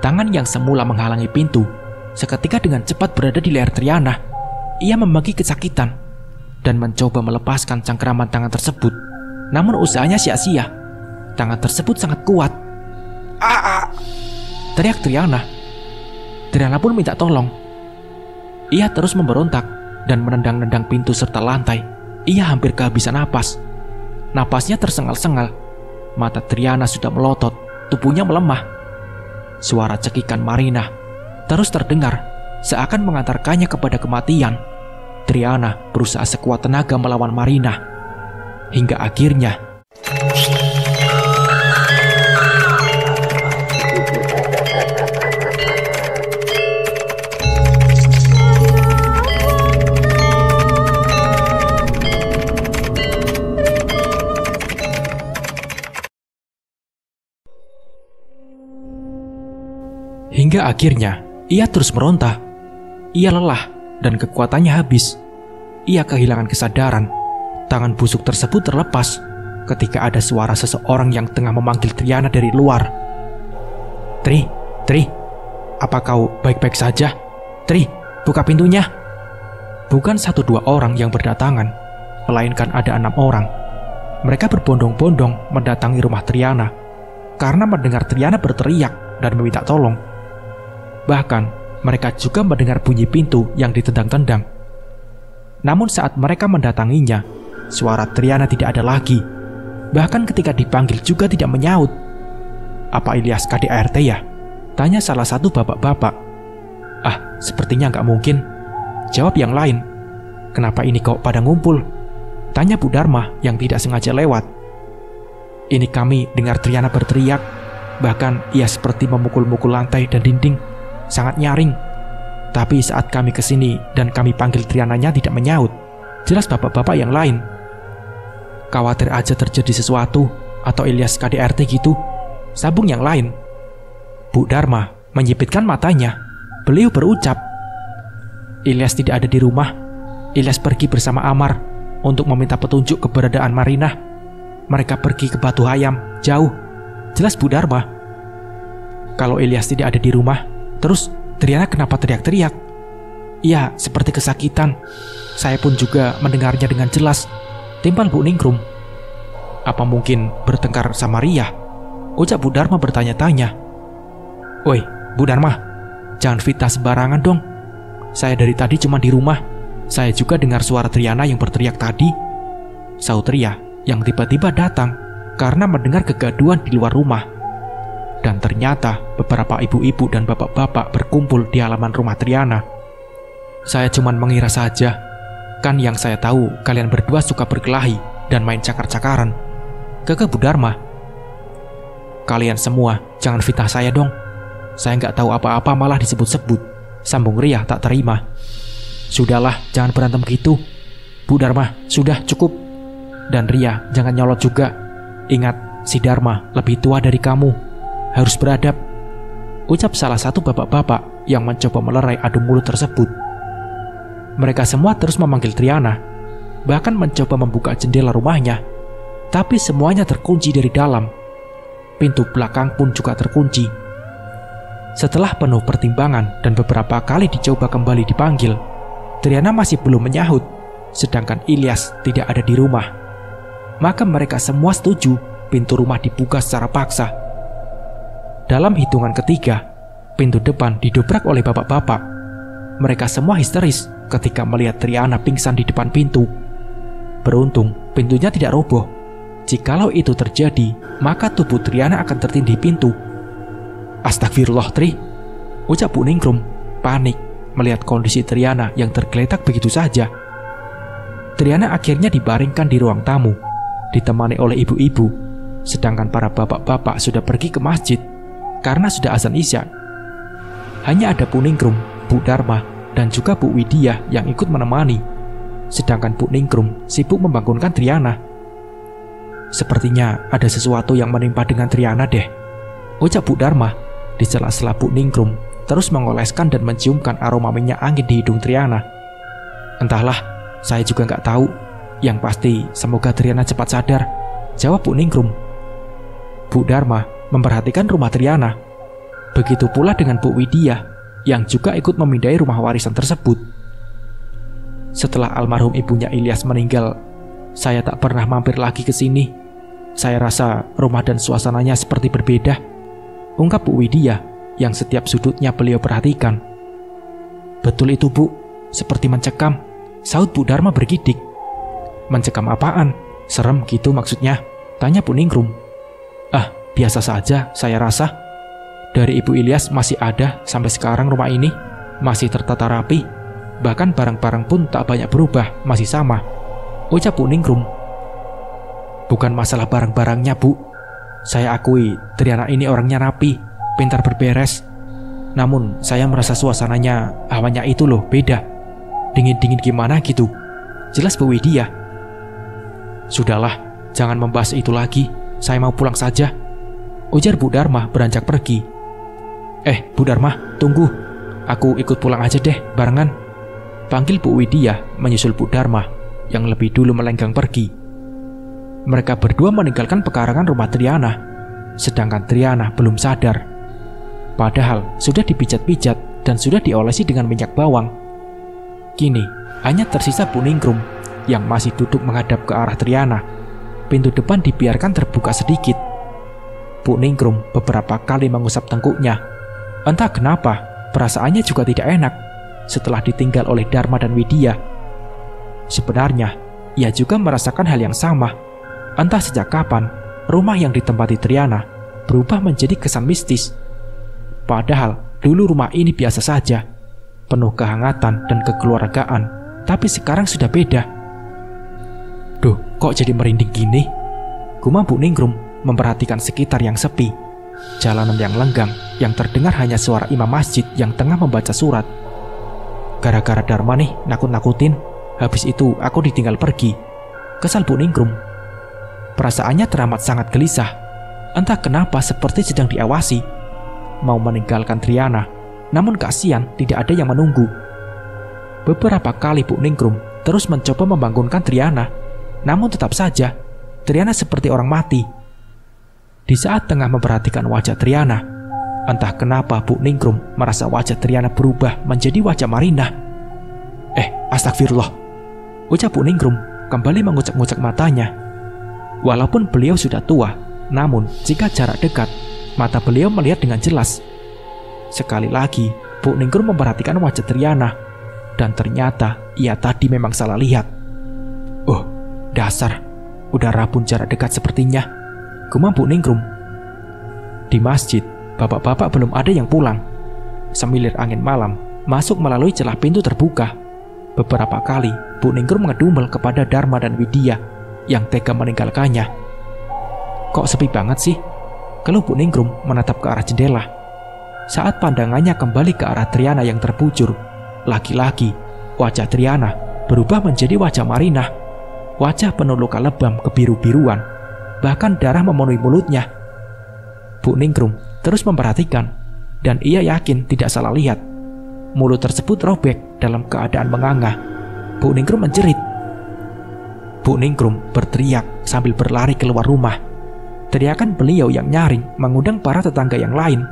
Tangan yang semula menghalangi pintu seketika dengan cepat berada di leher Triana. Ia membagi kesakitan dan mencoba melepaskan cengkeraman tangan tersebut. Namun usahanya sia-sia. Tangan tersebut sangat kuat. Teriak Triana. Triana pun minta tolong. Ia terus memberontak dan menendang-nendang pintu serta lantai. Ia hampir kehabisan napas. Napasnya tersengal-sengal. Mata Triana sudah melotot, tubuhnya melemah. Suara cekikan Marina terus terdengar, seakan mengantarkannya kepada kematian. Triana berusaha sekuat tenaga melawan Marina. Hingga akhirnya ia terus meronta. Ia lelah dan kekuatannya habis. Ia kehilangan kesadaran. Tangan busuk tersebut terlepas ketika ada suara seseorang yang tengah memanggil Triana dari luar. Tri, apa kau baik-baik saja? Tri, buka pintunya. Bukan 1-2 orang yang berdatangan, melainkan ada 6 orang. Mereka berbondong-bondong mendatangi rumah Triana karena mendengar Triana berteriak dan meminta tolong. Bahkan, mereka juga mendengar bunyi pintu yang ditendang-tendang. Namun saat mereka mendatanginya, suara Triana tidak ada lagi. Bahkan ketika dipanggil juga tidak menyaut. Apa Ilyas KDRT ya? Tanya salah satu bapak-bapak. Sepertinya nggak mungkin. Jawab yang lain. Kenapa ini kok pada ngumpul? Tanya Bu Dharma yang tidak sengaja lewat. Ini kami dengar Triana berteriak. Bahkan ia seperti memukul-mukul lantai dan dinding. Sangat nyaring. Tapi saat kami kesini dan kami panggil Triananya tidak menyaut. Jelas bapak-bapak yang lain. Khawatir aja terjadi sesuatu atau Ilyas KDRT gitu. Sambung yang lain. Bu Dharma menyipitkan matanya. Beliau berucap, Ilyas tidak ada di rumah. Ilyas pergi bersama Amar untuk meminta petunjuk keberadaan Marina. Mereka pergi ke Batu Hayam, jauh. Jelas Bu Dharma. Kalau Ilyas tidak ada di rumah, terus Triana kenapa teriak-teriak? Iya, seperti kesakitan. Saya pun juga mendengarnya dengan jelas. Timpal Bu Ningrum. Apa mungkin bertengkar sama Ria? Ucap Bu Dharma bertanya-tanya. Woi, Bu Dharma, jangan fitnah sembarangan dong. Saya dari tadi cuma di rumah. Saya juga dengar suara Triana yang berteriak tadi. Saut Ria yang tiba-tiba datang karena mendengar kegaduhan di luar rumah. Dan ternyata beberapa ibu-ibu dan bapak-bapak berkumpul di halaman rumah Triana. Saya cuman mengira saja. Kan yang saya tahu kalian berdua suka berkelahi dan main cakar-cakaran. Kekeh Bu Dharma. Kalian semua jangan fitnah saya dong. Saya nggak tahu apa-apa malah disebut-sebut. Sambung Ria tak terima. Sudahlah, jangan berantem gitu. Bu Dharma, sudah cukup. Dan Ria, jangan nyolot juga. Ingat, si Dharma lebih tua dari kamu. Harus beradab. Ucap salah satu bapak-bapak yang mencoba melerai adu mulut tersebut. Mereka semua terus memanggil Triana, bahkan mencoba membuka jendela rumahnya. Tapi semuanya terkunci dari dalam. Pintu belakang pun juga terkunci. Setelah penuh pertimbangan dan beberapa kali dicoba kembali dipanggil, Triana masih belum menyahut, sedangkan Ilyas tidak ada di rumah. Maka mereka semua setuju pintu rumah dibuka secara paksa. Dalam hitungan ketiga, pintu depan didobrak oleh bapak-bapak. Mereka semua histeris ketika melihat Triana pingsan di depan pintu. Beruntung, pintunya tidak roboh. Jikalau itu terjadi, maka tubuh Triana akan tertindih pintu. Astagfirullah, Tri, ucap Bu Ningrum, panik melihat kondisi Triana yang tergeletak begitu saja. Triana akhirnya dibaringkan di ruang tamu, ditemani oleh ibu-ibu, sedangkan para bapak-bapak sudah pergi ke masjid karena sudah azan Isya. Hanya ada Bu Ningrum, Bu Dharma, dan juga Bu Widya yang ikut menemani, sedangkan Bu Ningrum sibuk membangunkan Triana. Sepertinya ada sesuatu yang menimpa dengan Triana deh, ucap Bu Dharma. Di sela-sela Bu Ningrum terus mengoleskan dan menciumkan aroma minyak angin di hidung Triana. Entahlah, saya juga nggak tahu. Yang pasti semoga Triana cepat sadar, jawab Bu Ningrum. Bu Dharma memperhatikan rumah Triana. Begitu pula dengan Bu Widya yang juga ikut memindai rumah warisan tersebut. Setelah almarhum ibunya Ilyas meninggal, saya tak pernah mampir lagi ke sini. Saya rasa rumah dan suasananya seperti berbeda, ungkap Bu Widya yang setiap sudutnya beliau perhatikan. Betul itu Bu, seperti mencekam, saut Bu Dharma bergidik. Mencekam apaan? Serem gitu maksudnya? Tanya Bu Ningrum. Ah, biasa saja saya rasa. Dari Ibu Ilyas masih ada sampai sekarang rumah ini, masih tertata rapi. Bahkan barang-barang pun tak banyak berubah, masih sama, ucap Bu Ningrum. Bukan masalah barang-barangnya Bu. Saya akui Triana ini orangnya rapi, pintar berberes. Namun saya merasa suasananya, hawanya itu loh beda. Dingin-dingin gimana gitu. Jelas Bu Widya. Sudahlah, jangan membahas itu lagi. Saya mau pulang saja, ujar Bu Dharma beranjak pergi. Bu Dharma, tunggu. Aku ikut pulang aja deh, barengan, panggil Bu Widya menyusul Bu Dharma yang lebih dulu melenggang pergi. Mereka berdua meninggalkan pekarangan rumah Triana, sedangkan Triana belum sadar. Padahal sudah dipijat-pijat dan sudah diolesi dengan minyak bawang. Kini hanya tersisa Bu Ningrum yang masih duduk menghadap ke arah Triana. Pintu depan dibiarkan terbuka sedikit. Bu Ningrum beberapa kali mengusap tengkuknya. Entah kenapa, perasaannya juga tidak enak setelah ditinggal oleh Dharma dan Widya. Sebenarnya, ia juga merasakan hal yang sama. Entah sejak kapan, rumah yang ditempati Triana berubah menjadi kesan mistis. Padahal, dulu rumah ini biasa saja, penuh kehangatan dan kekeluargaan, tapi sekarang sudah beda. Duh, kok jadi merinding gini? Gumam Bu Ningrum memperhatikan sekitar yang sepi. Jalanan yang lenggang, yang terdengar hanya suara imam masjid yang tengah membaca surat. Gara-gara Dharma nih nakut-nakutin, habis itu aku ditinggal pergi, kesal Bu Ningrum. Perasaannya teramat sangat gelisah. Entah kenapa seperti sedang diawasi. Mau meninggalkan Triana, namun kasihan tidak ada yang menunggu. Beberapa kali Bu Ningrum terus mencoba membangunkan Triana, namun tetap saja Triana seperti orang mati. Di saat tengah memperhatikan wajah Triana, entah kenapa Bu Ningrum merasa wajah Triana berubah menjadi wajah Marinah. Astagfirullah, ucap Bu Ningrum kembali mengucek-ngucek matanya. Walaupun beliau sudah tua, namun jika jarak dekat, mata beliau melihat dengan jelas. Sekali lagi, Bu Ningrum memperhatikan wajah Triana, dan ternyata ia tadi memang salah lihat. Oh, dasar, udara pun jarak dekat sepertinya, gumam Bu Ningrum. Di masjid, bapak-bapak belum ada yang pulang. Semilir angin malam masuk melalui celah pintu terbuka. Beberapa kali Bu Ningrum ngedumel kepada Dharma dan Widya yang tega meninggalkannya. Kok sepi banget sih? Keluh Bu Ningrum menatap ke arah jendela. Saat pandangannya kembali ke arah Triana yang terbujur, lagi-lagi wajah Triana berubah menjadi wajah Marinah. Wajah penuh luka lebam kebiru-biruan, bahkan darah memenuhi mulutnya. Bu Ningrum terus memperhatikan, dan ia yakin tidak salah lihat. Mulut tersebut robek dalam keadaan menganga. Bu Ningrum menjerit. Bu Ningrum berteriak sambil berlari keluar rumah. Teriakan beliau yang nyaring mengundang para tetangga yang lain.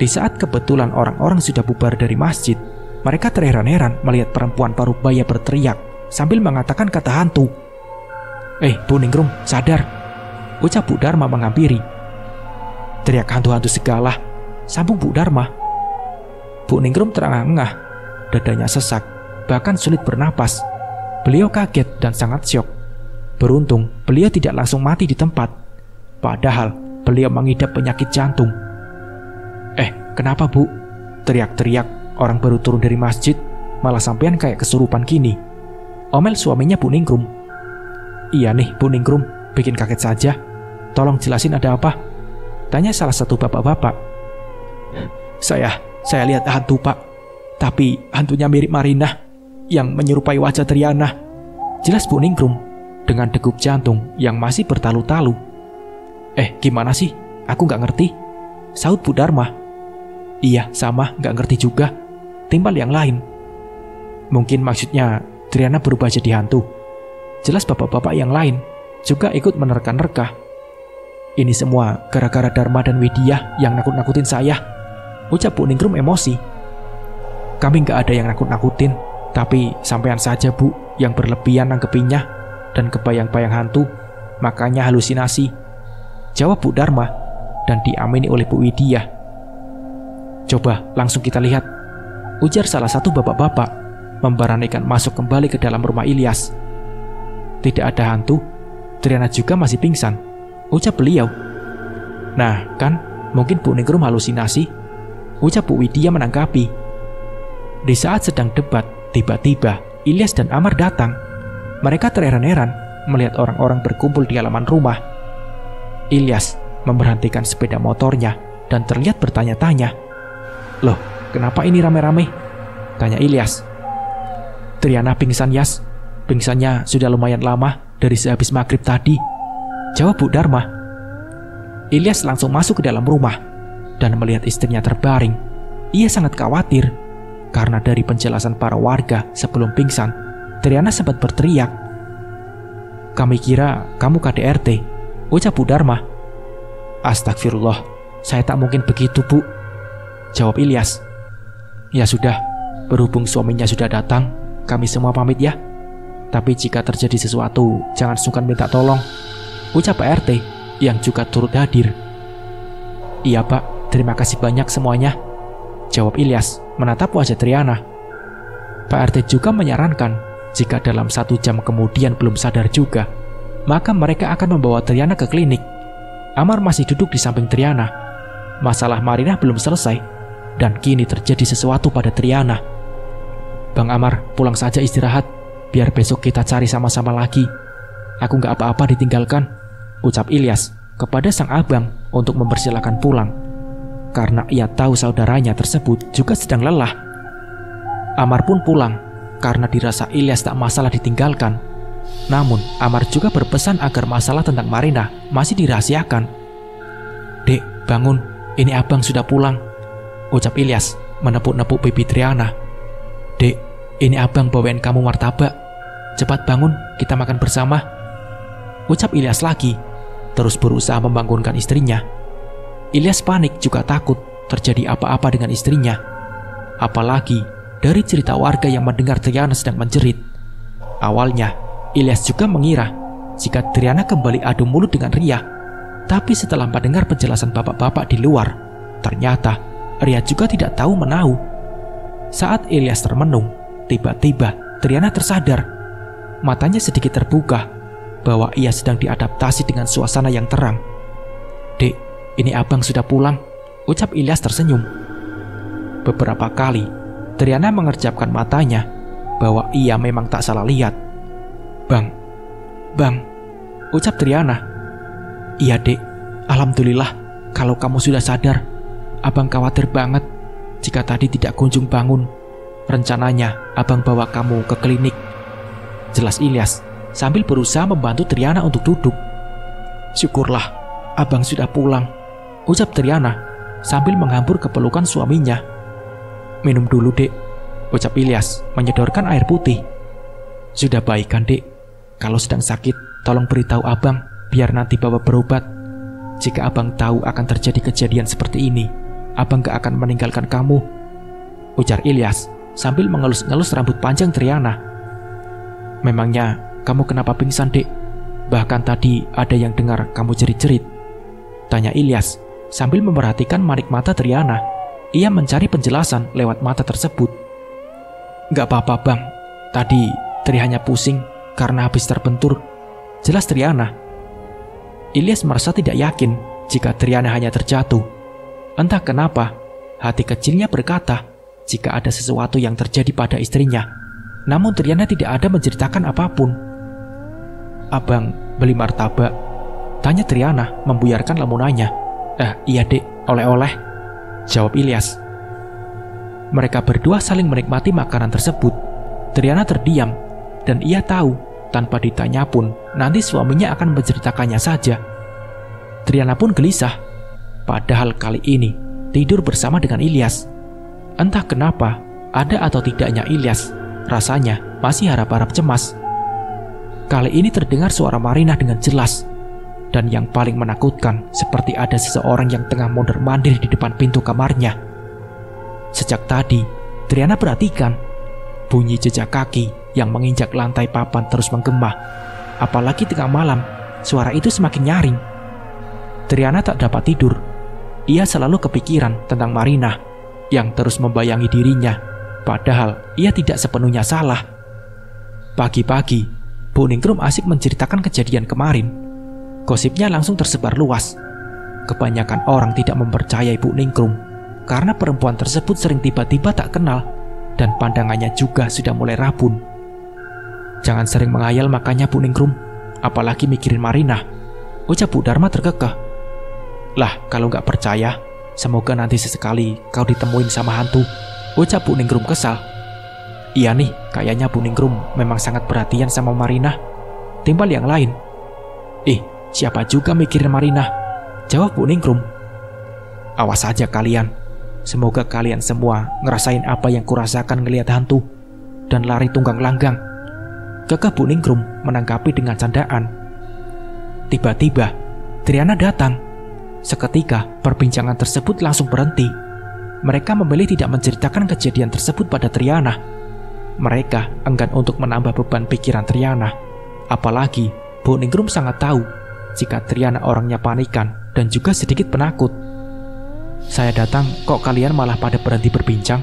Di saat kebetulan orang-orang sudah bubar dari masjid, mereka terheran-heran melihat perempuan parubaya berteriak sambil mengatakan kata hantu. Bu Ningrum, sadar, ucap Bu Dharma menghampiri. Teriak hantu-hantu segala, sambung Bu Dharma. Bu Ningrum terengah-engah, dadanya sesak, bahkan sulit bernapas. Beliau kaget dan sangat syok. Beruntung beliau tidak langsung mati di tempat. Padahal beliau mengidap penyakit jantung. Kenapa Bu? Teriak-teriak orang baru turun dari masjid, malah sampean kayak kesurupan gini, omel suaminya Bu Ningrum. Iya nih Bu Ningrum, bikin kaget saja. Tolong jelasin ada apa? Tanya salah satu bapak-bapak. Saya lihat hantu Pak, tapi hantunya mirip Marinah yang menyerupai wajah Triana, jelas Bu Ningrum dengan degup jantung yang masih bertalu-talu. Gimana sih? Aku gak ngerti, saut Bu Dharma. Iya, sama, gak ngerti juga, timbal yang lain. Mungkin maksudnya Triana berubah jadi hantu, jelas bapak-bapak yang lain juga ikut menerka-nerka. Ini semua gara-gara Dharma dan Widya yang nakut-nakutin saya, ucap Bu Ningrum emosi. Kami nggak ada yang nakut-nakutin, tapi sampean saja Bu yang berlebihan nangkepinya dan kebayang-bayang hantu, makanya halusinasi, jawab Bu Dharma dan diamini oleh Bu Widya. Coba langsung kita lihat, ujar salah satu bapak-bapak memberanikan masuk kembali ke dalam rumah Ilyas. Tidak ada hantu, Triana juga masih pingsan, ucap beliau. Nah kan, mungkin Bu Ningrum halusinasi, ucap Bu Widya menanggapi. Di saat sedang debat, tiba-tiba Ilyas dan Amar datang. Mereka terheran-heran melihat orang-orang berkumpul di halaman rumah. Ilyas memberhentikan sepeda motornya dan terlihat bertanya-tanya. Loh, kenapa ini rame-rame? Tanya Ilyas. Triana pingsan, Yas. Pingsannya sudah lumayan lama dari sehabis maghrib tadi, jawab Bu Dharma. Ilyas langsung masuk ke dalam rumah dan melihat istrinya terbaring. Ia sangat khawatir karena dari penjelasan para warga sebelum pingsan, Triana sempat berteriak. Kami kira kamu KDRT, ucap Bu Dharma. Astagfirullah, saya tak mungkin begitu Bu, jawab Ilyas. Ya sudah, berhubung suaminya sudah datang, kami semua pamit ya. Tapi jika terjadi sesuatu, jangan sungkan minta tolong, ucap Pak RT yang juga turut hadir. Iya Pak, terima kasih banyak semuanya, jawab Ilyas menatap wajah Triana. Pak RT juga menyarankan jika dalam 1 jam kemudian belum sadar juga, maka mereka akan membawa Triana ke klinik. Amar masih duduk di samping Triana. Masalah Marinah belum selesai dan kini terjadi sesuatu pada Triana. Bang Amar, pulang saja istirahat, biar besok kita cari sama-sama lagi. Aku nggak apa-apa ditinggalkan, ucap Ilyas kepada sang abang untuk mempersilahkan pulang, karena ia tahu saudaranya tersebut juga sedang lelah. Amar pun pulang karena dirasa Ilyas tak masalah ditinggalkan. Namun Amar juga berpesan agar masalah tentang Marinah masih dirahasiakan. Dek, bangun, ini abang sudah pulang, ucap Ilyas menepuk-nepuk pipi Triana. Dek, ini abang bawain kamu martabak. Cepat bangun, kita makan bersama, ucap Ilyas lagi, terus berusaha membangunkan istrinya. Ilyas panik juga takut terjadi apa-apa dengan istrinya. Apalagi dari cerita warga yang mendengar Triana sedang menjerit. Awalnya, Ilyas juga mengira jika Triana kembali adu mulut dengan Ria. Tapi setelah mendengar penjelasan bapak-bapak di luar, ternyata Ria juga tidak tahu menahu. Saat Ilyas termenung, tiba-tiba Triana tersadar. Matanya sedikit terbuka bahwa ia sedang diadaptasi dengan suasana yang terang. Dek, ini abang sudah pulang, ucap Ilyas tersenyum. Beberapa kali Triana mengerjapkan matanya bahwa ia memang tak salah lihat. Bang, ucap Triana. Iya dek, alhamdulillah kalau kamu sudah sadar. Abang khawatir banget jika tadi tidak kunjung bangun. Rencananya abang bawa kamu ke klinik, jelas Ilyas sambil berusaha membantu Triana untuk duduk. Syukurlah abang sudah pulang, ucap Triana sambil menghambur ke pelukan suaminya. Minum dulu dek, ucap Ilyas menyodorkan air putih. Sudah baik kan dek, kalau sedang sakit tolong beritahu abang biar nanti bawa berobat. Jika abang tahu akan terjadi kejadian seperti ini, abang gak akan meninggalkan kamu, ujar Ilyas sambil mengelus-ngelus rambut panjang Triana. Memangnya kamu kenapa pingsan dek? Bahkan tadi ada yang dengar kamu jerit-jerit, tanya Ilyas sambil memperhatikan manik mata Triana. Ia mencari penjelasan lewat mata tersebut. Gak apa-apa bang, tadi Tri hanya pusing karena habis terbentur, jelas Triana. Ilyas merasa tidak yakin jika Triana hanya terjatuh. Entah kenapa hati kecilnya berkata jika ada sesuatu yang terjadi pada istrinya. Namun Triana tidak ada menceritakan apapun. Abang beli martabak, tanya Triana membuyarkan lamunannya. Iya dek, oleh-oleh, jawab Ilyas. Mereka berdua saling menikmati makanan tersebut. Triana terdiam dan ia tahu tanpa ditanya pun nanti suaminya akan menceritakannya saja. Triana pun gelisah, padahal kali ini tidur bersama dengan Ilyas. Entah kenapa, ada atau tidaknya Ilyas, rasanya masih harap-harap cemas. Kali ini terdengar suara Marinah dengan jelas. Dan yang paling menakutkan, seperti ada seseorang yang tengah mondar-mandir di depan pintu kamarnya. Sejak tadi, Triana perhatikan bunyi jejak kaki yang menginjak lantai papan terus menggema. Apalagi tengah malam, suara itu semakin nyaring. Triana tak dapat tidur. Ia selalu kepikiran tentang Marina yang terus membayangi dirinya, padahal ia tidak sepenuhnya salah. Pagi-pagi, Bu Ningrum asik menceritakan kejadian kemarin. Gosipnya langsung tersebar luas. Kebanyakan orang tidak mempercayai Bu Ningrum karena perempuan tersebut sering tiba-tiba tak kenal dan pandangannya juga sudah mulai rabun. Jangan sering menghayal makanya Bu Ningrum, apalagi mikirin Marina, ucap Bu Dharma terkekeh. Lah, kalau nggak percaya, semoga nanti sesekali kau ditemuin sama hantu, ucap Bu Ningrum kesal. Iya nih, kayaknya Bu Ningrum memang sangat perhatian sama Marina, timbal yang lain. Siapa juga mikirin Marina, jawab Bu Ningrum. Awas aja kalian, semoga kalian semua ngerasain apa yang kurasakan ngelihat hantu dan lari tunggang langgang, kekeh Bu Ningrum menanggapi dengan candaan. Tiba-tiba, Triana datang. Seketika, perbincangan tersebut langsung berhenti. Mereka memilih tidak menceritakan kejadian tersebut pada Triana. Mereka enggan untuk menambah beban pikiran Triana. Apalagi, Bu Ningrum sangat tahu jika Triana orangnya panikan dan juga sedikit penakut. Saya datang, kok kalian malah pada berhenti berbincang?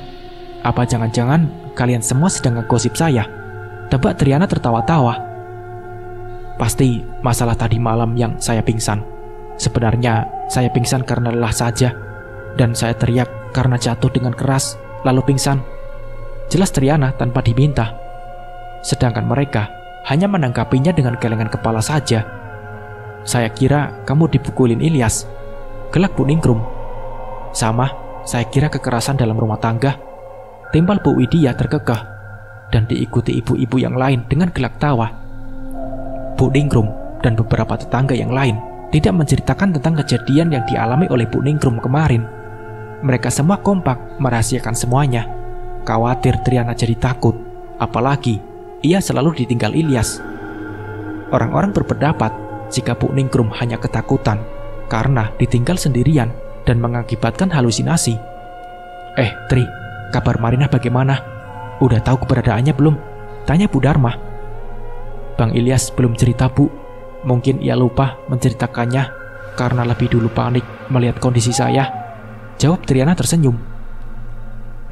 Apa jangan-jangan kalian semua sedang ngegosip saya? Tebak Triana tertawa-tawa. Pasti masalah tadi malam yang saya pingsan. Sebenarnya saya pingsan karena lelah saja, dan saya teriak karena jatuh dengan keras lalu pingsan, jelas Triana tanpa diminta. Sedangkan mereka hanya menanggapinya dengan gelengan kepala saja. Saya kira kamu dipukulin Ilyas, gelak Bu Ningrum. Sama, saya kira kekerasan dalam rumah tangga, timbal Bu Widya terkekeh, dan diikuti ibu-ibu yang lain dengan gelak tawa. Bu Ningrum dan beberapa tetangga yang lain tidak menceritakan tentang kejadian yang dialami oleh Bu Ningrum kemarin. Mereka semua kompak merahasiakan semuanya. Khawatir Triana jadi takut, apalagi ia selalu ditinggal Ilyas. Orang-orang berpendapat jika Bu Ningrum hanya ketakutan karena ditinggal sendirian dan mengakibatkan halusinasi. Tri, kabar Marina bagaimana? Udah tahu keberadaannya belum? Tanya Bu Dharma. Bang Ilyas belum cerita, Bu. Mungkin ia lupa menceritakannya karena lebih dulu panik melihat kondisi saya, jawab Triana tersenyum.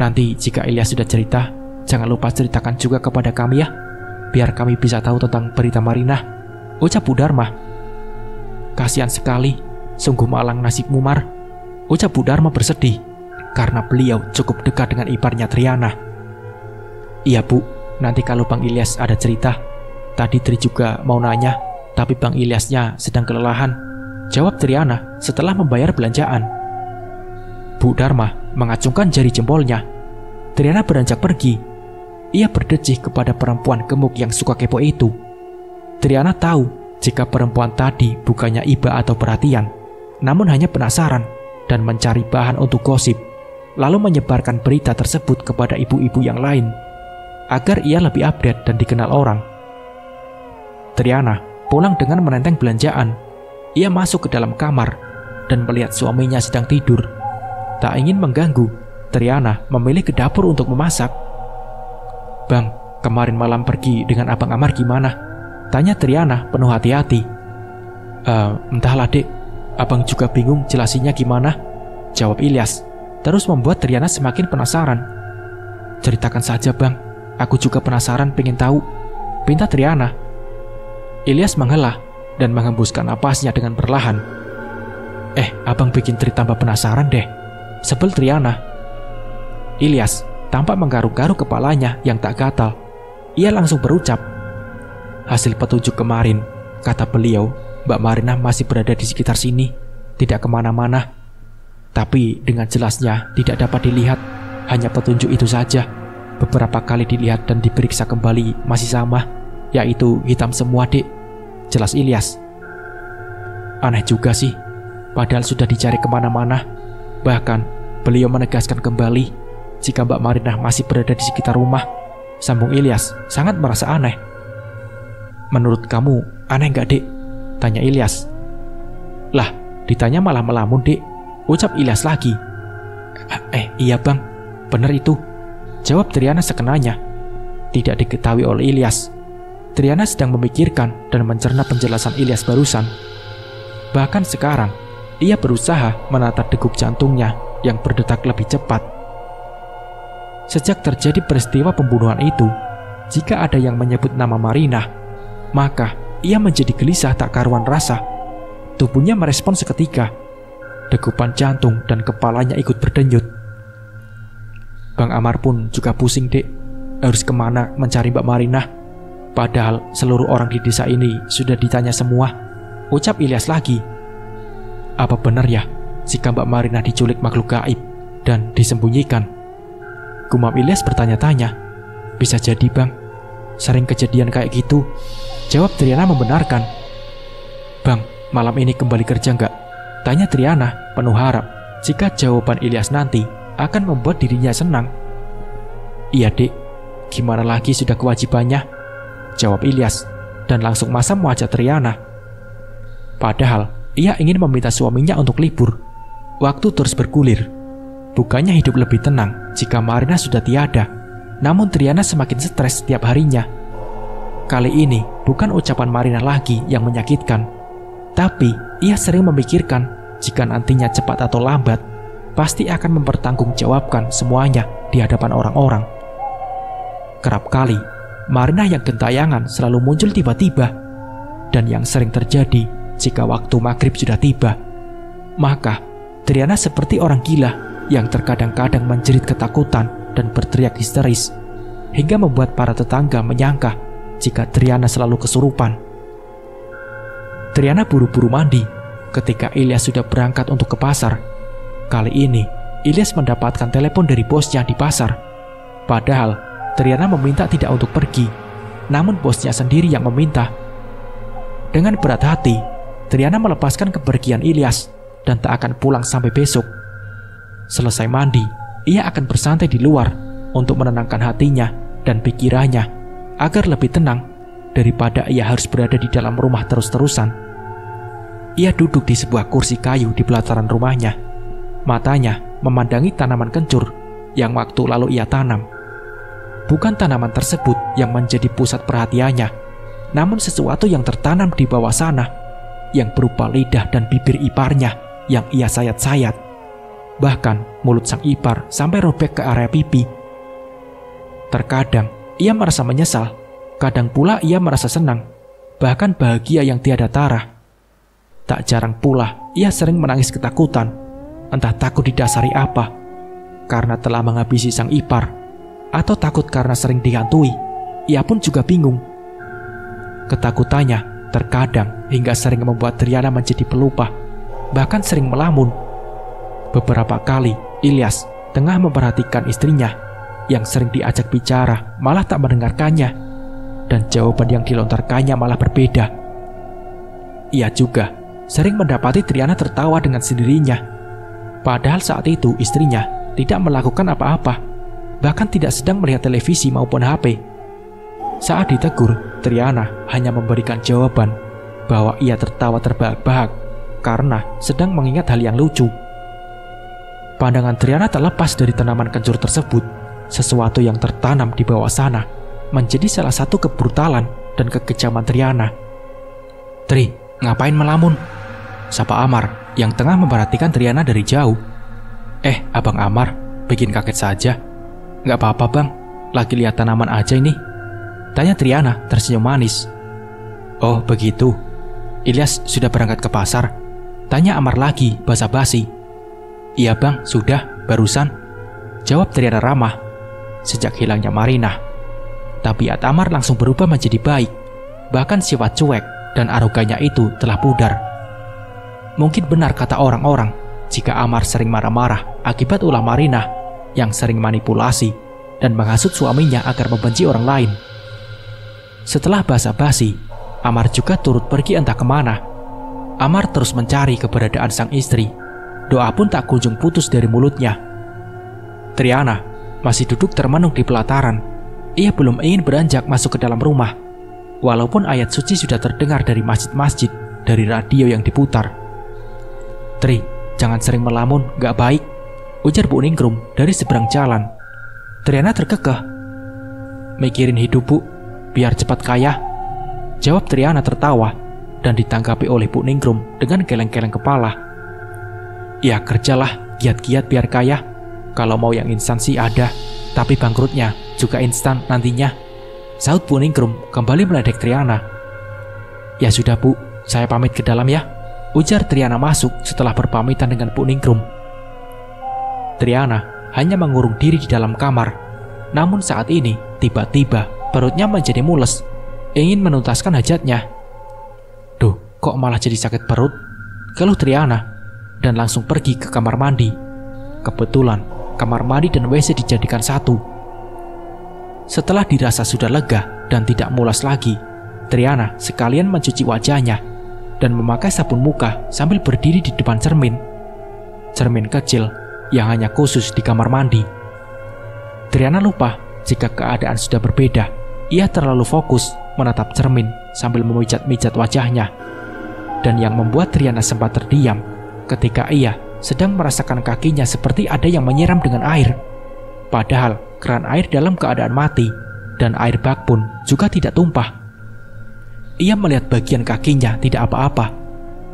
Nanti jika Ilyas sudah cerita, jangan lupa ceritakan juga kepada kami ya, biar kami bisa tahu tentang berita Marina, ucap Bu Dharma. Kasihan sekali, sungguh malang nasib Mumar, ucap Bu Dharma bersedih karena beliau cukup dekat dengan iparnya Triana. Iya Bu, nanti kalau Bang Ilyas ada cerita. Tadi Tri juga mau nanya, tapi Bang Ilyasnya sedang kelelahan, jawab Triana setelah membayar belanjaan. Bu Dharma mengacungkan jari jempolnya. Triana beranjak pergi. Ia berdecih kepada perempuan gemuk yang suka kepo itu. Triana tahu jika perempuan tadi bukannya iba atau perhatian, namun hanya penasaran dan mencari bahan untuk gosip, lalu menyebarkan berita tersebut kepada ibu-ibu yang lain agar ia lebih update dan dikenal orang. Triana pulang dengan menenteng belanjaan. Ia masuk ke dalam kamar dan melihat suaminya sedang tidur. Tak ingin mengganggu, Triana memilih ke dapur untuk memasak. Bang, kemarin malam pergi dengan Abang Amar gimana? Tanya Triana penuh hati-hati. Entahlah dek, abang juga bingung jelasinnya gimana, jawab Ilyas, terus membuat Triana semakin penasaran. Ceritakan saja bang, aku juga penasaran pengen tahu, pinta Triana. Ilyas menghela dan menghembuskan napasnya dengan perlahan. Abang bikin Tri tambah penasaran deh, sebel Triana. Ilyas tampak menggaruk-garuk kepalanya yang tak gatal. Ia langsung berucap, hasil petunjuk kemarin, kata beliau, Mbak Marina masih berada di sekitar sini, tidak kemana-mana. Tapi dengan jelasnya tidak dapat dilihat, hanya petunjuk itu saja. Beberapa kali dilihat dan diperiksa kembali masih sama, yaitu hitam semua dek, jelas Ilyas. Aneh juga sih, padahal sudah dicari kemana-mana. Bahkan beliau menegaskan kembali jika Mbak Marina masih berada di sekitar rumah, sambung Ilyas sangat merasa aneh. Menurut kamu aneh gak dek? Tanya Ilyas. Lah, ditanya malah melamun dek, ucap Ilyas lagi. Iya bang, Benar itu, jawab Triana sekenanya. Tidak diketahui oleh Ilyas. Triana sedang memikirkan dan mencerna penjelasan Ilyas barusan. Bahkan sekarang, ia berusaha menata degup jantungnya yang berdetak lebih cepat. Sejak terjadi peristiwa pembunuhan itu, jika ada yang menyebut nama Marinah, maka ia menjadi gelisah tak karuan rasa. Tubuhnya merespon seketika. Degupan jantung dan kepalanya ikut berdenyut. Bang Amar pun juga pusing, Dek. Harus kemana mencari Mbak Marinah? Padahal seluruh orang di desa ini sudah ditanya semua, ucap Ilyas lagi. Apa benar ya jika Mbak Marinah diculik makhluk gaib dan disembunyikan? Gumam Ilyas bertanya-tanya. Bisa jadi, Bang. Sering kejadian kayak gitu, jawab Triana membenarkan. Bang, malam ini kembali kerja nggak? Tanya Triana penuh harap jika jawaban Ilyas nanti akan membuat dirinya senang. Iya, Dek. Gimana lagi, sudah kewajibannya, jawab Ilyas dan langsung masam wajah Triana. Padahal ia ingin meminta suaminya untuk libur. Waktu terus bergulir. Bukannya hidup lebih tenang jika Marinah sudah tiada, namun Triana semakin stres setiap harinya. Kali ini bukan ucapan Marinah lagi yang menyakitkan, tapi ia sering memikirkan jika nantinya cepat atau lambat pasti akan mempertanggungjawabkan semuanya di hadapan orang-orang. Kerap kali Marinah yang gentayangan selalu muncul tiba-tiba, dan yang sering terjadi jika waktu maghrib sudah tiba, maka Triana seperti orang gila yang terkadang-kadang menjerit ketakutan dan berteriak histeris, hingga membuat para tetangga menyangka jika Triana selalu kesurupan. Triana buru-buru mandi ketika Ilyas sudah berangkat untuk ke pasar. Kali ini Ilyas mendapatkan telepon dari bosnya di pasar. Padahal Triana meminta tidak untuk pergi, namun bosnya sendiri yang meminta. Dengan berat hati, Triana melepaskan kepergian Ilyas dan tak akan pulang sampai besok. Selesai mandi, ia akan bersantai di luar untuk menenangkan hatinya dan pikirannya agar lebih tenang daripada ia harus berada di dalam rumah terus-terusan. Ia duduk di sebuah kursi kayu di pelataran rumahnya. Matanya memandangi tanaman kencur yang waktu lalu ia tanam. Bukan tanaman tersebut yang menjadi pusat perhatiannya, namun sesuatu yang tertanam di bawah sana, yang berupa lidah dan bibir iparnya yang ia sayat-sayat. Bahkan mulut sang ipar sampai robek ke area pipi. Terkadang ia merasa menyesal, kadang pula ia merasa senang, bahkan bahagia yang tiada tara. Tak jarang pula ia sering menangis ketakutan, entah takut didasari apa, karena telah menghabisi sang ipar, atau takut karena sering dihantui. Ia pun juga bingung. Ketakutannya terkadang hingga sering membuat Triana menjadi pelupa, bahkan sering melamun. Beberapa kali Ilyas tengah memperhatikan istrinya yang sering diajak bicara malah tak mendengarkannya, dan jawaban yang dilontarkannya malah berbeda. Ia juga sering mendapati Triana tertawa dengan sendirinya, padahal saat itu istrinya tidak melakukan apa-apa, bahkan tidak sedang melihat televisi maupun HP. Saat ditegur, Triana hanya memberikan jawaban bahwa ia tertawa terbahak-bahak karena sedang mengingat hal yang lucu. Pandangan Triana tak lepas dari tanaman kencur tersebut. Sesuatu yang tertanam di bawah sana menjadi salah satu kebrutalan dan kekejaman Triana. Tri, ngapain melamun? Sapa Amar yang tengah memperhatikan Triana dari jauh. Abang Amar, bikin kaget saja. Gak apa-apa, Bang, lagi lihat tanaman aja ini, tanya Triana tersenyum manis. Oh begitu, Ilyas sudah berangkat ke pasar? Tanya Amar lagi basa-basi. Iya Bang, sudah, barusan, jawab Triana ramah. Sejak hilangnya Marinah, tabiat Amar langsung berubah menjadi baik. Bahkan sifat cuek dan arogannya itu telah pudar. Mungkin benar kata orang-orang jika Amar sering marah-marah akibat ulah Marinah yang sering manipulasi dan menghasut suaminya agar membenci orang lain. Setelah basa-basi, Amar juga turut pergi entah kemana. Amar terus mencari keberadaan sang istri. Doa pun tak kunjung putus dari mulutnya. Triana masih duduk termenung di pelataran. Ia belum ingin beranjak masuk ke dalam rumah, walaupun ayat suci sudah terdengar dari masjid-masjid, dari radio yang diputar. Tri, jangan sering melamun, gak baik, ujar Bu Ningrum dari seberang jalan Triana terkekeh. "Mikirin hidup, Bu, biar cepat kaya," jawab Triana tertawa dan ditanggapi oleh Bu Ningrum dengan geleng-geleng kepala. "Ya kerjalah, giat-giat biar kaya. Kalau mau yang instan sih ada, tapi bangkrutnya juga instan nantinya," sahut Bu Ningrum kembali meledek Triana. "Ya sudah, Bu, saya pamit ke dalam ya," ujar Triana masuk setelah berpamitan dengan Bu Ningrum. Triana hanya mengurung diri di dalam kamar. Namun saat ini, tiba-tiba perutnya menjadi mules, ingin menuntaskan hajatnya. "Duh, kok malah jadi sakit perut?" keluh Triana, dan langsung pergi ke kamar mandi. Kebetulan, kamar mandi dan WC dijadikan satu. Setelah dirasa sudah lega dan tidak mulas lagi, Triana sekalian mencuci wajahnya dan memakai sabun muka sambil berdiri di depan cermin. Cermin kecil yang hanya khusus di kamar mandi. Triana lupa jika keadaan sudah berbeda. Ia terlalu fokus menatap cermin sambil memijat-mijat wajahnya. Dan yang membuat Triana sempat terdiam ketika ia sedang merasakan kakinya seperti ada yang menyiram dengan air. Padahal keran air dalam keadaan mati dan air bak pun juga tidak tumpah. Ia melihat bagian kakinya tidak apa-apa.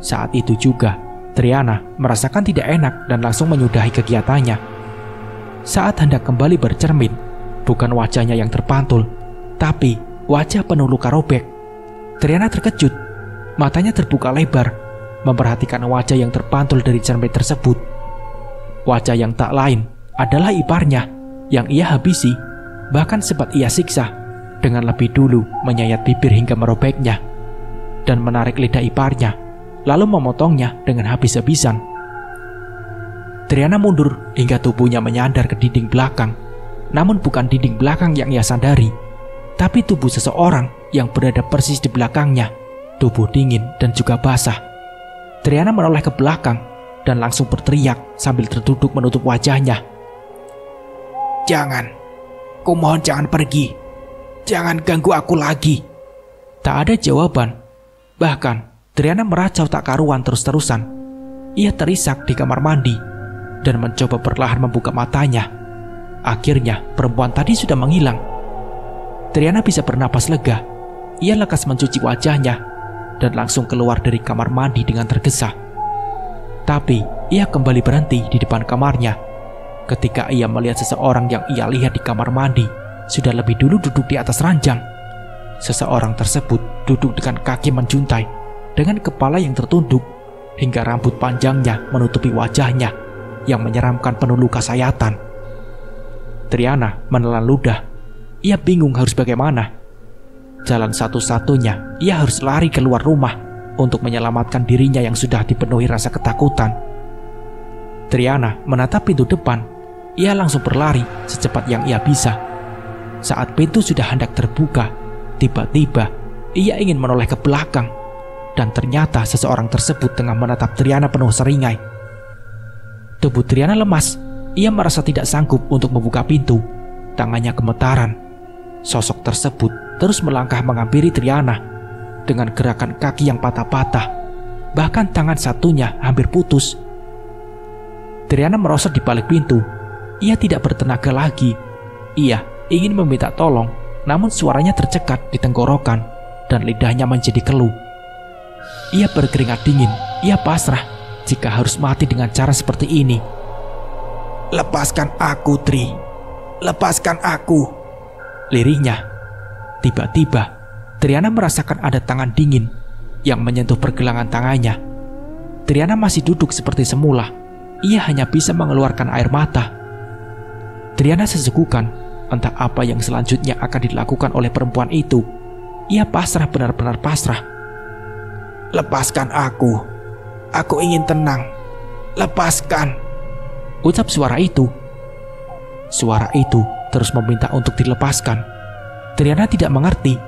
Saat itu juga Triana merasakan tidak enak dan langsung menyudahi kegiatannya. Saat hendak kembali bercermin, bukan wajahnya yang terpantul, tapi wajah penuh luka robek. Triana terkejut, matanya terbuka lebar, memperhatikan wajah yang terpantul dari cermin tersebut. Wajah yang tak lain adalah iparnya yang ia habisi, bahkan sempat ia siksa dengan lebih dulu menyayat bibir hingga merobeknya, dan menarik lidah iparnya, lalu memotongnya dengan habis-habisan. Triana mundur hingga tubuhnya menyandar ke dinding belakang. Namun bukan dinding belakang yang ia sandari, tapi tubuh seseorang yang berada persis di belakangnya. Tubuh dingin dan juga basah. Triana menoleh ke belakang dan langsung berteriak sambil terduduk menutup wajahnya. "Jangan, kumohon jangan pergi. Jangan ganggu aku lagi." Tak ada jawaban. Bahkan Triana meracau tak karuan terus-terusan. Ia terisak di kamar mandi dan mencoba perlahan membuka matanya. Akhirnya perempuan tadi sudah menghilang. Triana bisa bernapas lega. Ia lekas mencuci wajahnya dan langsung keluar dari kamar mandi dengan tergesa. Tapi ia kembali berhenti di depan kamarnya ketika ia melihat seseorang yang ia lihat di kamar mandi sudah lebih dulu duduk di atas ranjang. Seseorang tersebut duduk dengan kaki menjuntai, dengan kepala yang tertunduk, hingga rambut panjangnya menutupi wajahnya yang menyeramkan penuh luka sayatan. Triana menelan ludah. Ia bingung harus bagaimana. Jalan satu-satunya, ia harus lari keluar rumah untuk menyelamatkan dirinya yang sudah dipenuhi rasa ketakutan. Triana menatap pintu depan. Ia langsung berlari secepat yang ia bisa. Saat pintu sudah hendak terbuka, tiba-tiba ia ingin menoleh ke belakang, dan ternyata seseorang tersebut tengah menatap Triana penuh seringai. Tubuh Triana lemas. Ia merasa tidak sanggup untuk membuka pintu. Tangannya gemetaran. Sosok tersebut terus melangkah menghampiri Triana dengan gerakan kaki yang patah-patah. Bahkan tangan satunya hampir putus. Triana merosot di balik pintu. Ia tidak bertenaga lagi. Ia ingin meminta tolong, namun suaranya tercekat di tenggorokan dan lidahnya menjadi keluh. Ia berkeringat dingin. Ia pasrah jika harus mati dengan cara seperti ini. "Lepaskan aku, Tri. Lepaskan aku," lirihnya. Tiba-tiba Triana merasakan ada tangan dingin yang menyentuh pergelangan tangannya. Triana masih duduk seperti semula. Ia hanya bisa mengeluarkan air mata. Triana sesekukan, entah apa yang selanjutnya akan dilakukan oleh perempuan itu. Ia pasrah, benar-benar pasrah. "Lepaskan aku. Aku ingin tenang. Lepaskan," ucap suara itu. Suara itu terus meminta untuk dilepaskan. Triana tidak mengerti.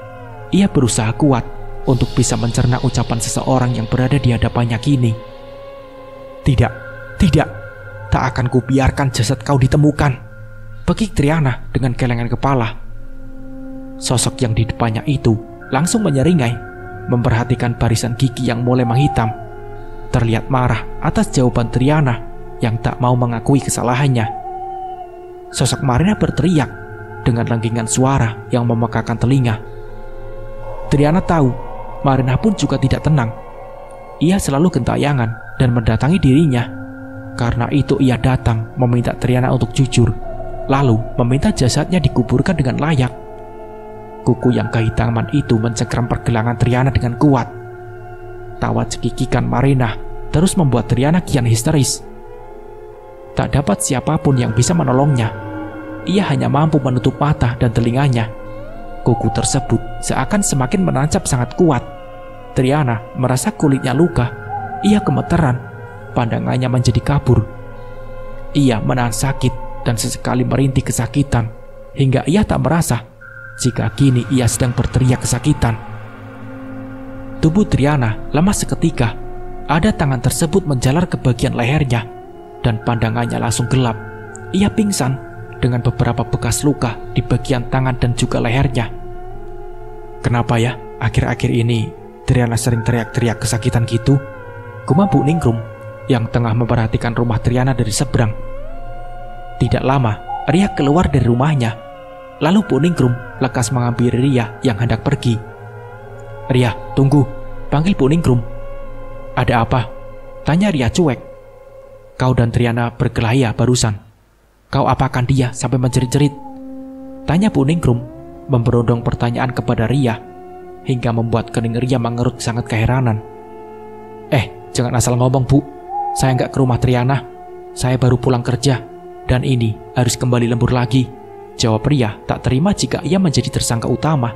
Ia berusaha kuat untuk bisa mencerna ucapan seseorang yang berada di hadapannya kini. "Tidak, tidak. Tak akan kubiarkan jasad kau ditemukan," bekik Triana dengan gelengan kepala. Sosok yang di depannya itu langsung menyeringai, memperhatikan barisan gigi yang mulai menghitam. Terlihat marah atas jawaban Triana yang tak mau mengakui kesalahannya. sosok Marina berteriak dengan lengkingan suara yang memekakan telinga. Triana tahu Marina pun juga tidak tenang. Ia selalu gentayangan dan mendatangi dirinya. Karena itu ia datang meminta Triana untuk jujur, lalu meminta jasadnya dikuburkan dengan layak. Kuku yang kehitaman itu mencengkram pergelangan Triana dengan kuat. Tawa cekikikan Marina terus membuat Triana kian histeris. Tak dapat siapapun yang bisa menolongnya. Ia hanya mampu menutup mata dan telinganya. Kuku tersebut seakan semakin menancap sangat kuat. Triana merasa kulitnya luka. Ia gemeteran, pandangannya menjadi kabur. Ia menahan sakit dan sesekali merintih kesakitan, hingga ia tak merasa jika kini ia sedang berteriak kesakitan. Tubuh Triana lemas seketika. Ada tangan tersebut menjalar ke bagian lehernya, dan pandangannya langsung gelap. Ia pingsan dengan beberapa bekas luka di bagian tangan dan juga lehernya. Kenapa ya akhir-akhir ini Triana sering teriak-teriak kesakitan gitu? Gumam Bu Ningrum yang tengah memperhatikan rumah Triana dari seberang. Tidak lama, Ria keluar dari rumahnya. Lalu Bu Ningrum lekas menghampiri Ria yang hendak pergi. "Ria, tunggu," panggil Bu Ningrum. "Ada apa?" tanya Ria cuek. "Kau dan Triana berkelahi ya barusan. Kau apakan dia sampai menjerit-jerit?" tanya Bu Ningrum, memberondong pertanyaan kepada Ria, hingga membuat kening Ria mengerut sangat keheranan. Jangan asal ngomong, Bu. Saya nggak ke rumah Triana. Saya baru pulang kerja, dan ini harus kembali lembur lagi," jawab Ria tak terima jika ia menjadi tersangka utama.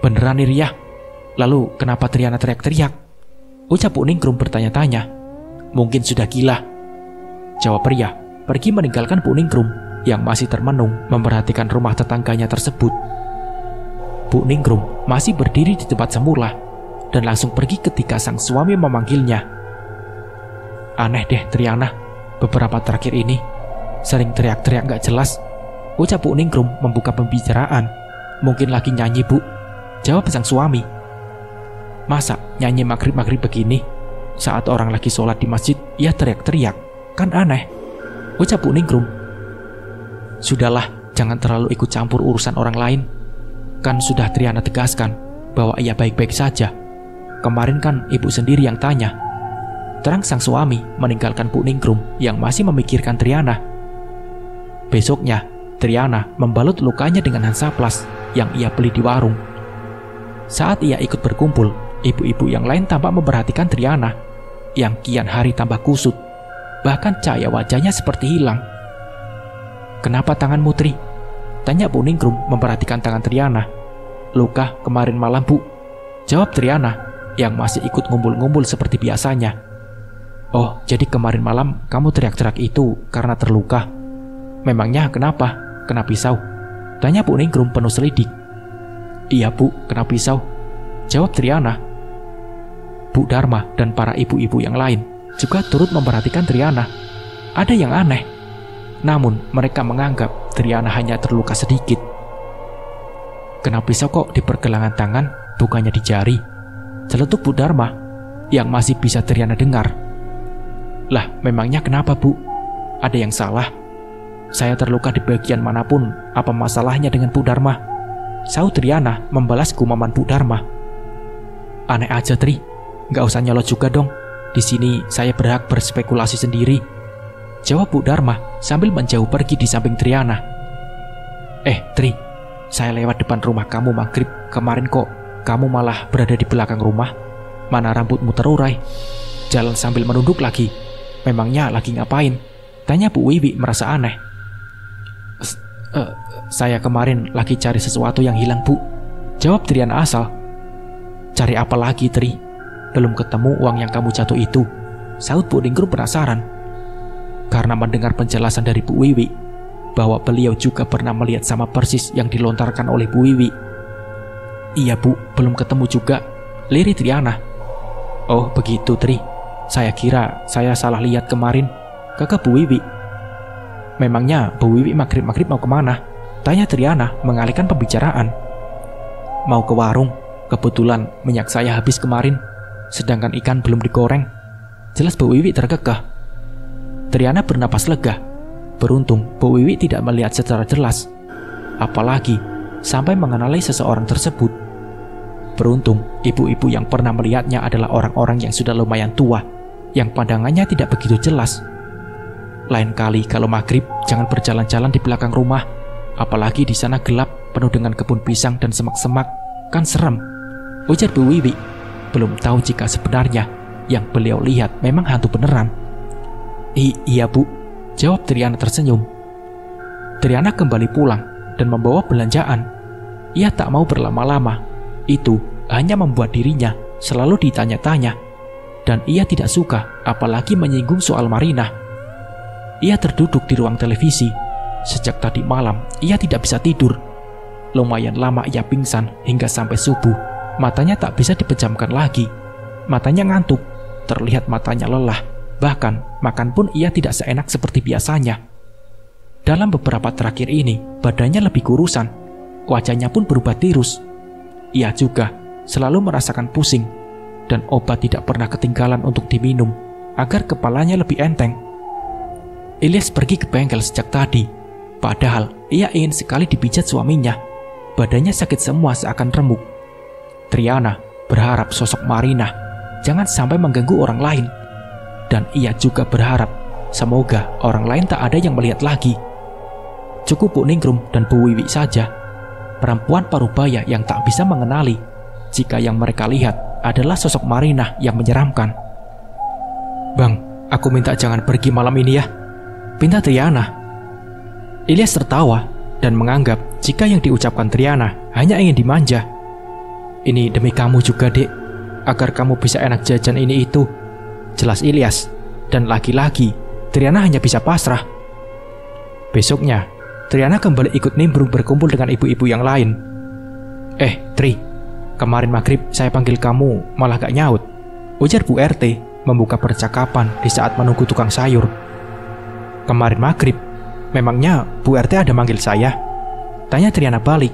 "Beneran nih Ria? Lalu kenapa Triana teriak-teriak?" ucap Bu Ningrum bertanya-tanya. "Mungkin sudah gila," jawab Ria, pergi meninggalkan Bu Ningrum yang masih termenung memperhatikan rumah tetangganya tersebut. Bu Ningrum masih berdiri di tempat semula dan langsung pergi ketika sang suami memanggilnya. "Aneh deh Triana, beberapa terakhir ini sering teriak-teriak gak jelas," ucap Bu Ningrum membuka pembicaraan. "Mungkin lagi nyanyi, Bu," jawab sang suami. "Masa nyanyi maghrib-maghrib begini? Saat orang lagi sholat di masjid, ia teriak-teriak. Kan aneh," ucap Bu Ningrum. "Sudahlah, jangan terlalu ikut campur urusan orang lain. Kan sudah Triana tegaskan bahwa ia baik-baik saja. Kemarin kan ibu sendiri yang tanya," terang sang suami meninggalkan Bu Ningrum yang masih memikirkan Triana. Besoknya, Triana membalut lukanya dengan Hansaplast yang ia beli di warung. Saat ia ikut berkumpul, ibu-ibu yang lain tampak memperhatikan Triana yang kian hari tambah kusut. Bahkan cahaya wajahnya seperti hilang. "Kenapa tanganmu, Tri?" tanya Bu Ningrum memperhatikan tangan Triana. "Luka kemarin malam, Bu," jawab Triana yang masih ikut ngumpul-ngumpul seperti biasanya. "Oh, jadi kemarin malam kamu teriak-teriak itu karena terluka. Memangnya kenapa? Kena pisau?" tanya Bu Ningrum penuh selidik. "Iya, Bu, kena pisau," jawab Triana. Bu Dharma dan para ibu-ibu yang lain juga turut memperhatikan Triana. Ada yang aneh, namun mereka menganggap Triana hanya terluka sedikit. "Kena pisau kok di pergelangan tangan, bukannya di jari?" celetuk Bu Dharma yang masih bisa Triana dengar. "Lah, memangnya kenapa, Bu? Ada yang salah? Saya terluka di bagian manapun, apa masalahnya dengan Bu Dharma?" sahut Triana membalas gumaman Bu Dharma. "Aneh aja, Tri. Nggak usah nyolot juga dong. Di sini saya berhak berspekulasi sendiri," jawab Bu Dharma sambil menjauh pergi di samping Triana. Tri, saya lewat depan rumah kamu maghrib kemarin kok. Kamu malah berada di belakang rumah. Mana rambutmu terurai? Jalan sambil menunduk lagi. Memangnya lagi ngapain?" tanya Bu Wiwi merasa aneh. Saya kemarin lagi cari sesuatu yang hilang, Bu," jawab Triana asal. "Cari apa lagi, Tri? Belum ketemu uang yang kamu jatuh itu," sahut Bu Ningrum penasaran. Karena mendengar penjelasan dari Bu Wiwi bahwa beliau juga pernah melihat sama persis yang dilontarkan oleh Bu Wiwi. "Iya, Bu, belum ketemu juga," lirik Triana. "Oh begitu, Tri. Saya kira saya salah lihat kemarin," kakak Bu Wiwi. "Memangnya Bu Wiwi maghrib-maghrib mau kemana?" tanya Triana mengalihkan pembicaraan. "Mau ke warung. Kebetulan minyak saya habis kemarin, sedangkan ikan belum digoreng," jelas Bu Wiwi terkekeh. Triana bernapas lega. Beruntung Bu Wiwi tidak melihat secara jelas, apalagi sampai mengenali seseorang tersebut. Beruntung ibu-ibu yang pernah melihatnya adalah orang-orang yang sudah lumayan tua, yang pandangannya tidak begitu jelas. Lain kali kalau maghrib jangan berjalan-jalan di belakang rumah, apalagi di sana gelap penuh dengan kebun pisang dan semak-semak, kan serem, ujar Bu Wiwi. Belum tahu jika sebenarnya yang beliau lihat memang hantu beneran. Iya Bu, jawab Triana tersenyum. Triana kembali pulang dan membawa belanjaan. Ia tak mau berlama-lama. Itu hanya membuat dirinya selalu ditanya-tanya, dan ia tidak suka apalagi menyinggung soal Marinah. Ia terduduk di ruang televisi. Sejak tadi malam ia tidak bisa tidur. Lumayan lama ia pingsan hingga sampai subuh. Matanya tak bisa dipejamkan lagi. Matanya ngantuk, terlihat matanya lelah. Bahkan makan pun ia tidak seenak seperti biasanya. Dalam beberapa terakhir ini badannya lebih kurusan. Wajahnya pun berubah tirus. Ia juga selalu merasakan pusing, dan obat tidak pernah ketinggalan untuk diminum agar kepalanya lebih enteng. Ilyas pergi ke bengkel sejak tadi, padahal ia ingin sekali dipijat suaminya. Badannya sakit semua seakan remuk. Triana berharap sosok Marinah jangan sampai mengganggu orang lain, dan ia juga berharap semoga orang lain tak ada yang melihat lagi. Cukup Bu Ningrum dan Bu Wiwi saja, perempuan parubaya yang tak bisa mengenali jika yang mereka lihat adalah sosok Marinah yang menyeramkan. "Bang, aku minta jangan pergi malam ini ya," pinta Triana. Ilyas tertawa dan menganggap jika yang diucapkan Triana hanya ingin dimanja. "Ini demi kamu juga, Dek, agar kamu bisa enak jajan ini itu," jelas Ilyas, dan lagi-lagi Triana hanya bisa pasrah. Besoknya Triana kembali ikut nimbrung berkumpul dengan ibu-ibu yang lain. Tri, kemarin maghrib saya panggil kamu malah gak nyaut," ujar Bu RT membuka percakapan di saat menunggu tukang sayur. "Kemarin maghrib? Memangnya Bu RT ada manggil saya?" tanya Triana balik.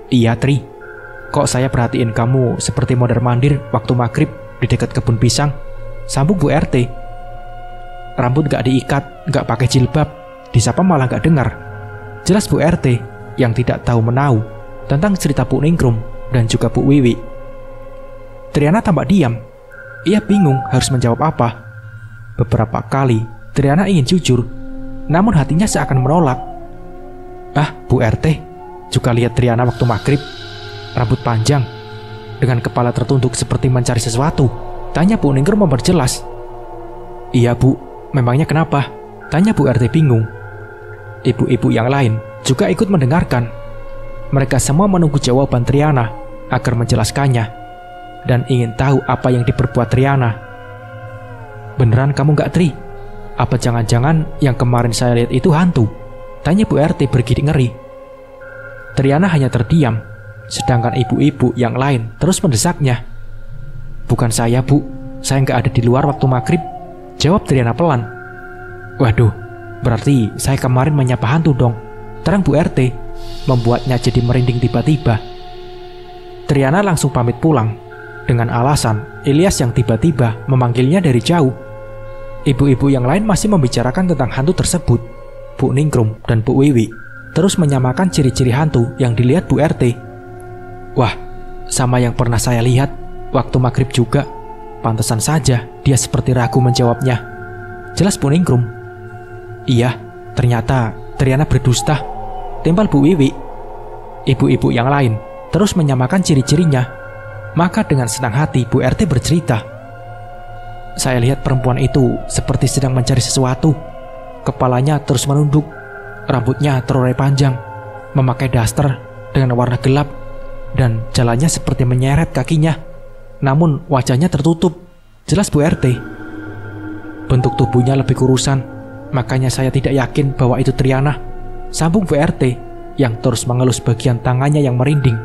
"Iya Tri, kok saya perhatiin kamu seperti mondar-mandir waktu maghrib di dekat kebun pisang," sambung Bu RT. "Rambut gak diikat, gak pakai jilbab, disapa malah gak dengar," jelas Bu RT yang tidak tahu menau tentang cerita Bu Ningrum dan juga Bu Wiwi. Triana tampak diam. Ia bingung harus menjawab apa. Beberapa kali Triana ingin jujur, namun hatinya seakan menolak. Bu RT juga lihat Triana waktu maghrib, rambut panjang, dengan kepala tertunduk seperti mencari sesuatu, tanya Bu Ningrum memperjelas. "Iya Bu, memangnya kenapa?" tanya Bu RT bingung. Ibu-ibu yang lain juga ikut mendengarkan. Mereka semua menunggu jawaban Triana agar menjelaskannya, dan ingin tahu apa yang diperbuat Triana. "Beneran kamu gak, Tri? Apa jangan-jangan yang kemarin saya lihat itu hantu?" tanya Bu RT bergidik ngeri. Triana hanya terdiam, sedangkan ibu-ibu yang lain terus mendesaknya. "Bukan saya Bu, saya gak ada di luar waktu maghrib," jawab Triana pelan. "Waduh, berarti saya kemarin menyapa hantu dong," terang Bu RT, membuatnya jadi merinding tiba-tiba. Triana langsung pamit pulang dengan alasan Ilyas yang tiba-tiba memanggilnya dari jauh. Ibu-ibu yang lain masih membicarakan tentang hantu tersebut. Bu Ningrum dan Bu Wiwi terus menyamakan ciri-ciri hantu yang dilihat Bu RT. "Wah, sama yang pernah saya lihat waktu maghrib juga. Pantesan saja dia seperti ragu menjawabnya," jelas Bu Ningrum. "Iya, ternyata Triana berdusta," timpal Bu Wiwi. Ibu-ibu yang lain terus menyamakan ciri-cirinya. Maka dengan senang hati Bu RT bercerita, "Saya lihat perempuan itu seperti sedang mencari sesuatu. Kepalanya terus menunduk, rambutnya terurai panjang, memakai daster dengan warna gelap, dan jalannya seperti menyeret kakinya. Namun wajahnya tertutup," jelas Bu RT. "Bentuk tubuhnya lebih kurusan, makanya saya tidak yakin bahwa itu Triana," sambung Bu RT yang terus mengelus bagian tangannya yang merinding.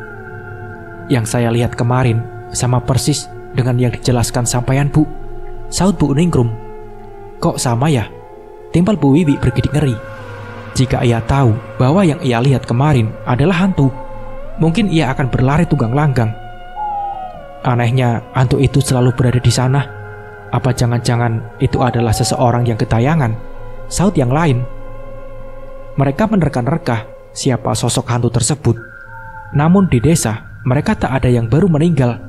"Yang saya lihat kemarin sama persis dengan yang dijelaskan sampean Bu," saut Bu Ningrum. "Kok sama ya?" timpal Bu Wiwi bergidik ngeri. Jika ia tahu bahwa yang ia lihat kemarin adalah hantu, mungkin ia akan berlari tunggang langgang. "Anehnya hantu itu selalu berada di sana. Apa jangan-jangan itu adalah seseorang yang gentayangan?" saut yang lain. Mereka menerka-nerka siapa sosok hantu tersebut. Namun di desa, mereka tak ada yang baru meninggal.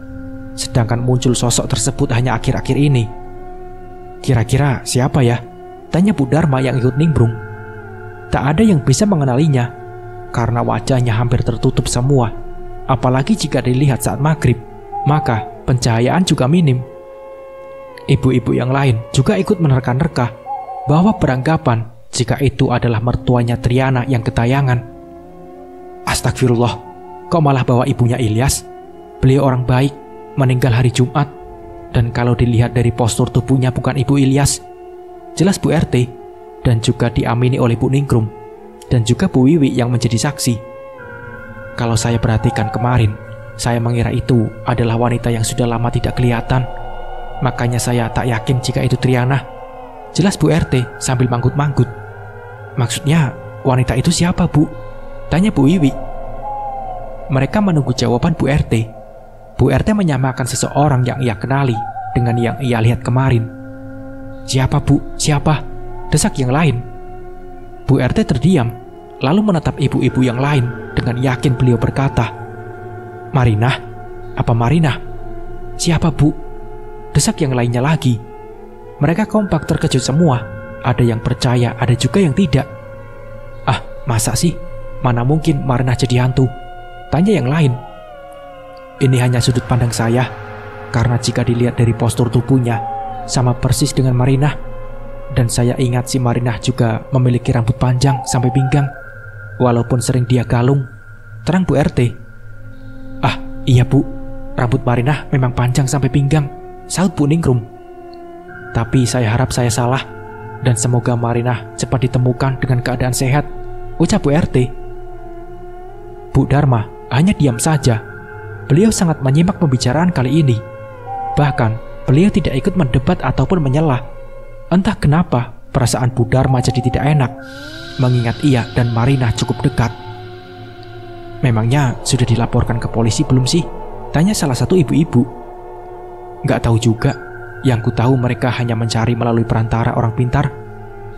Sedangkan muncul sosok tersebut hanya akhir-akhir ini. Kira-kira siapa ya? Tanya Bu Dharma yang ikut nimbrung. Tak ada yang bisa mengenalinya, karena wajahnya hampir tertutup semua. Apalagi jika dilihat saat maghrib, maka pencahayaan juga minim. Ibu-ibu yang lain juga ikut menerka-nerka bahwa beranggapan jika itu adalah mertuanya Triana yang ketayangan. Astagfirullah, kok malah bawa ibunya Ilyas? Beliau orang baik, meninggal hari Jumat. Dan kalau dilihat dari postur tubuhnya bukan ibu Ilyas. Jelas Bu RT, dan juga diamini oleh Bu Ningrum, dan juga Bu Wiwi yang menjadi saksi. Kalau saya perhatikan kemarin, saya mengira itu adalah wanita yang sudah lama tidak kelihatan. Makanya saya tak yakin jika itu Triana. Jelas Bu RT sambil manggut-manggut. Maksudnya wanita itu siapa, Bu? Tanya Bu Wiwi. Mereka menunggu jawaban Bu RT. Bu RT menyamakan seseorang yang ia kenali dengan yang ia lihat kemarin. Siapa, Bu? Siapa? Desak yang lain. Bu RT terdiam, lalu menatap ibu-ibu yang lain dengan yakin beliau berkata, Marinah? Apa Marinah? Siapa, Bu? Desak yang lainnya lagi. Mereka kompak terkejut semua. Ada yang percaya, ada juga yang tidak. Ah, masa sih? Mana mungkin Marinah jadi hantu? Tanya yang lain. Ini hanya sudut pandang saya, karena jika dilihat dari postur tubuhnya, sama persis dengan Marinah. Dan saya ingat si Marinah juga memiliki rambut panjang sampai pinggang, walaupun sering dia galung. Terang Bu RT. Ah, iya Bu, rambut Marinah memang panjang sampai pinggang, saut Bu Ningrum. Tapi saya harap saya salah, dan semoga Marinah cepat ditemukan dengan keadaan sehat, ucap Bu RT. Bu Dharma hanya diam saja. Beliau sangat menyimak pembicaraan kali ini. Bahkan, beliau tidak ikut mendebat ataupun menyela. Entah kenapa, perasaan Bu Dharma jadi tidak enak, mengingat ia dan Marinah cukup dekat. Memangnya sudah dilaporkan ke polisi belum sih? Tanya salah satu ibu-ibu. Nggak tahu juga. Yang ku tahu mereka hanya mencari melalui perantara orang pintar